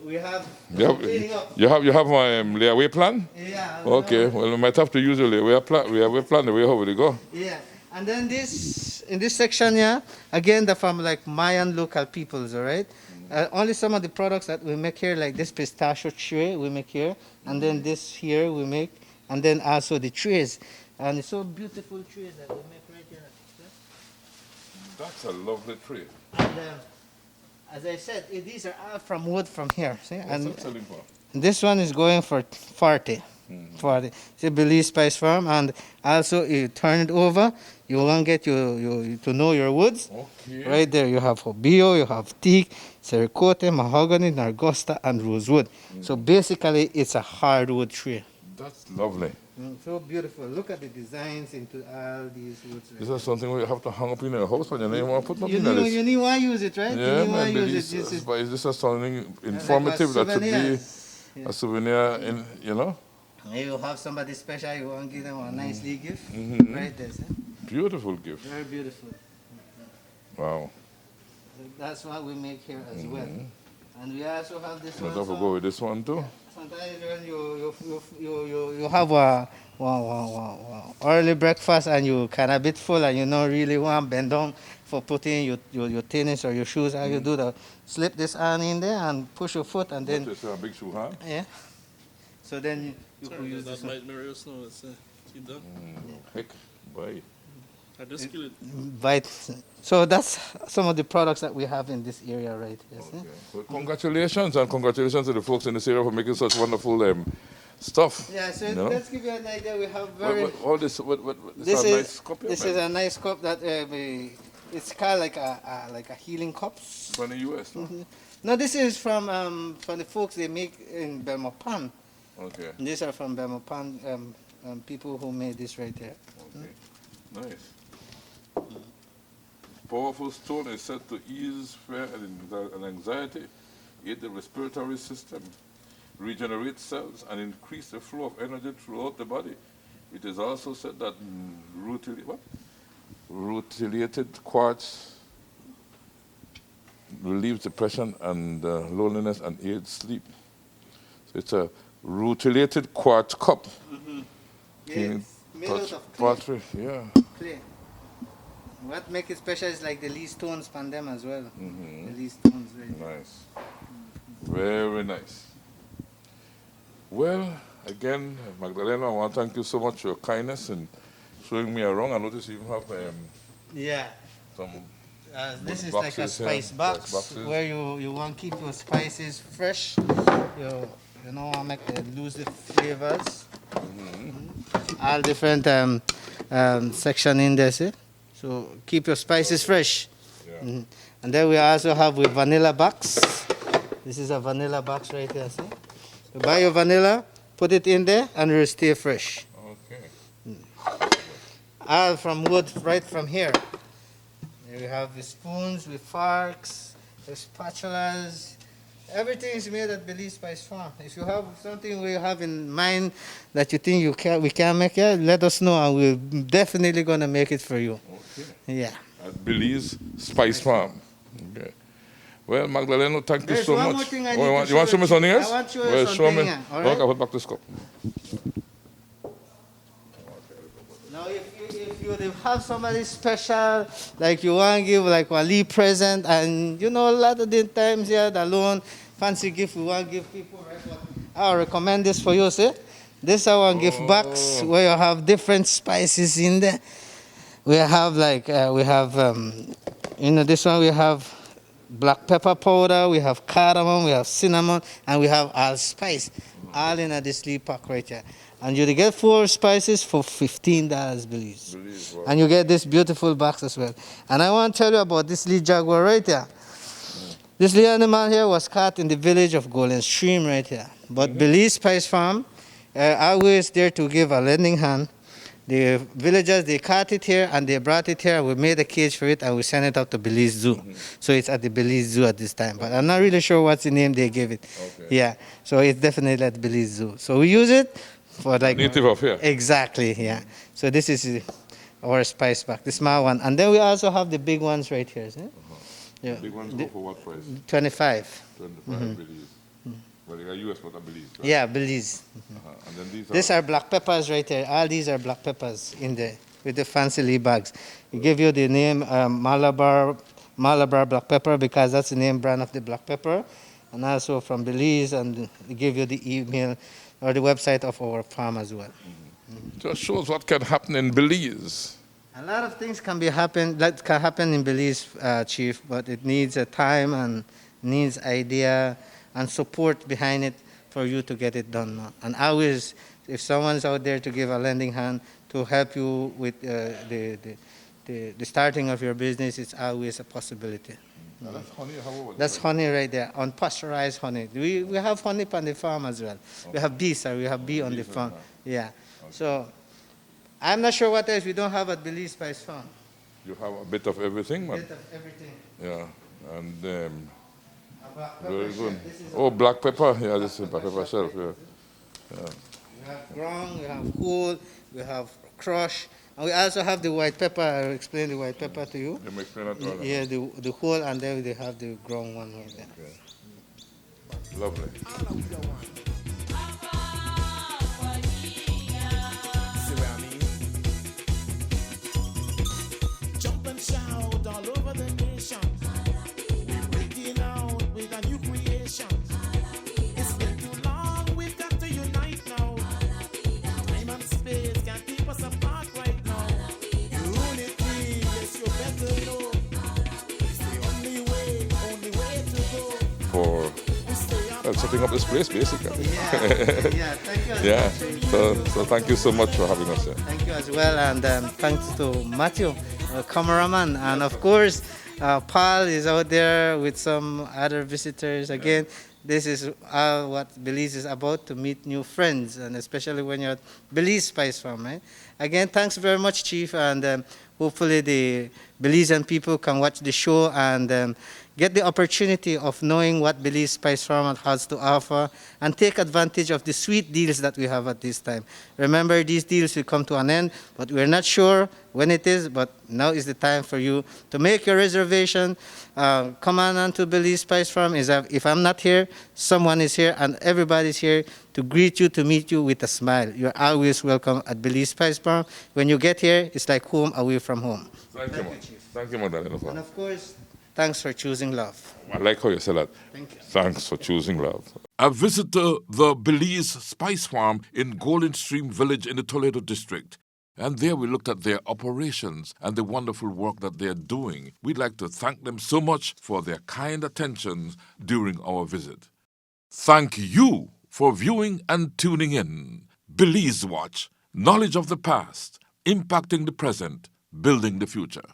we have You have, cleaning up. you have my layaway plan? Yeah. Okay, well, we might have to use the layaway plan. We plan the way how we go. Yeah, and then in this section here, again, they're from like Mayan local peoples, all right? Only some of the products that we make here, like this pistachio tray we make here, and then this here we make, and then also the trays. And it's so beautiful trays that we make right here. That's a lovely tree. And as I said, these are all from wood from here, see? What's And that selling for? this one is going for 40. 40. It's a Belize Spice Farm, and also you turn it over, you will get you to know your woods. Okay. Right there, you have Hobio, you have teak, Sericote, mahogany, nargosta, and rosewood. So basically, it's a hardwood tree. That's lovely. So beautiful. Look at the designs into all these woods. This is something we have to hang up in your house when you don't want to put nothing in this. You need to use it, right? Yeah, you need man, to Belize, use it. but is this something informative that should be Yeah. a souvenir, in, you know? Maybe you have somebody special, you want to give them a nice little gift. Right there, sir. Beautiful gift. Very beautiful. Wow. That's what we make here as well. And we also have this one. Don't have to go with this one too. Sometimes when you have a early breakfast and you kind of a bit full and you don't really want to bend down for putting your tennis or your shoes, how you do that? Slip this on in there and push your foot and then, This is a big shoe, huh? yeah. So then you could use this That one. might mirror your snow. It's keep done. Heck, boy. I just kill it. But, so that's some of the products that we have in this area, right? Yes, Okay. Well, congratulations, and congratulations to the folks in this area for making such wonderful stuff. Yeah, so You know? let's give you an idea. We have very. All this, This a is nice cup here, this man. is a nice cup that it's called like a healing cups. From the US, no? No, this is from the folks they make in Belmopan. Okay, These are from Belmopan people who made this right there. okay. Nice. Powerful stone is said to ease fear and anxiety, aid the respiratory system, regenerate cells, and increase the flow of energy throughout the body. It is also said that rutilated quartz relieves depression and loneliness and aids sleep. So it's a rutilated quartz cup. Yes, made out Touch of clay. pottery, yeah. Clay. What makes it special is like the leaf stones on them as well. Mhm. The leaf stones, right? Nice. Very nice. Well, again, Magdalena, I want to thank you so much for your kindness and showing me around. I noticed you even have Yeah. some This is boxes like a here, spice box spice boxes. where you want to keep your spices fresh. You know, make the lose the flavors. All different section in there, see? So keep your spices fresh. Yeah. And then we also have with vanilla box. This is a vanilla box right here, see? You buy your vanilla, put it in there, and it will stay fresh. Okay. All from wood, right from here. We have the spoons with forks, the spatulas. Everything is made at Belize Spice Farm. If you have something we have in mind that you think we can make it, let us know, and we're definitely gonna make it for you. Okay. Yeah. At Belize Spice Farm. Okay. Well, Magdaleno, thank you There's so one much. more thing I Oh, need to you want to show me something else? I want to show you Well, something me. here, all Look, right? I put back this cup. Now, if you have somebody special, like you want to give like a Lee present, and you know, a lot of the times here, the alone, fancy gift we want to give people, right? But I'll recommend this for you, see? This is our gift box where you have different spices in there. We have like, this one we have black pepper powder, we have cardamom, we have cinnamon, and we have allspice, all in this little pack right here. And you get 4 spices for $15, Belize. Wow. And you get this beautiful box as well. And I want to tell you about this little jaguar right here. This little animal here was caught in the village of Golden Stream right here. But Belize Spice Farm, always there to give a lending hand. The villagers, they caught it here and they brought it here. We made a cage for it and we sent it out to Belize Zoo. So it's at the Belize Zoo at this time. But I'm not really sure what's the name they gave it. Okay. Yeah, so it's definitely at Belize Zoo. So we use it for like... Native of here. Exactly, yeah. So this is our spice pack, the small one. And then we also have the big ones right here. See? Yeah. Big ones go for what price? 25. 25 Belize. Well, they are US, but I Belize, right? Yeah, Belize. And then These are black peppers right here. All these are black peppers in there with the fancy leaf bags. We give you the name Malabar black pepper because that's the name brand of the black pepper. And also from Belize, and we give you the email or the website of our farm as well. Just shows what can happen in Belize. A lot of things can happen in Belize, Chief, but it needs a time and needs idea and support behind it for you to get it done. And always, if someone's out there to give a lending hand to help you with the starting of your business, it's always a possibility. That's honey, how old? That's honey right there, unpasteurized honey. We have honey on the farm as well. We have bee, sir. We have bee on the farm. Yeah. So I'm not sure what else we don't have at Belize Spice Farm. You have a bit of everything, man. A bit of everything. Yeah. And Very good. Oh, black pepper. Yeah, this is black pepper itself. Yeah. We have ground, we have cool, we have crush, and we also have the white pepper. I'll explain the white pepper to you. You may explain that to us. Yeah, the whole, and then they have the ground one right there. Okay. Lovely. See what I mean? Jump and shout all over the nation. We're breaking out with a new creation. It's been too long, we've got to unite now. Time and space can't keep us apart right now. Unity, yes, you better know. It's the only way to go. For setting up this place, basically. Yeah, thank you. Yeah. So thank you so much for having us here. Thank you as well, and thanks to Matthew, our cameraman, and of course, Paul is out there with some other visitors. Again, this is what Belize is about, to meet new friends, and especially when you're at Belize Spice Farm, right? Again, thanks very much, Chief, and hopefully the Belizean people can watch the show and get the opportunity of knowing what Belize Spice Farm has to offer and take advantage of the sweet deals that we have at this time. Remember, these deals will come to an end, but we're not sure when it is, but now is the time for you to make your reservation. Come on to Belize Spice Farm. If I'm not here, someone is here, and everybody's here to greet you, to meet you with a smile. You're always welcome at Belize Spice Farm. When you get here, it's like home away from home. Thank you, Chief. Thank you, Magdalena. And of course, thanks for choosing love. I like how you say that. Thank you. Thanks for choosing love. A visit to the Belize Spice Farm in Golden Stream Village in the Toledo District. And there we looked at their operations and the wonderful work that they're doing. We'd like to thank them so much for their kind attention during our visit. Thank you for viewing and tuning in. Belize Watch, knowledge of the past, impacting the present, building the future.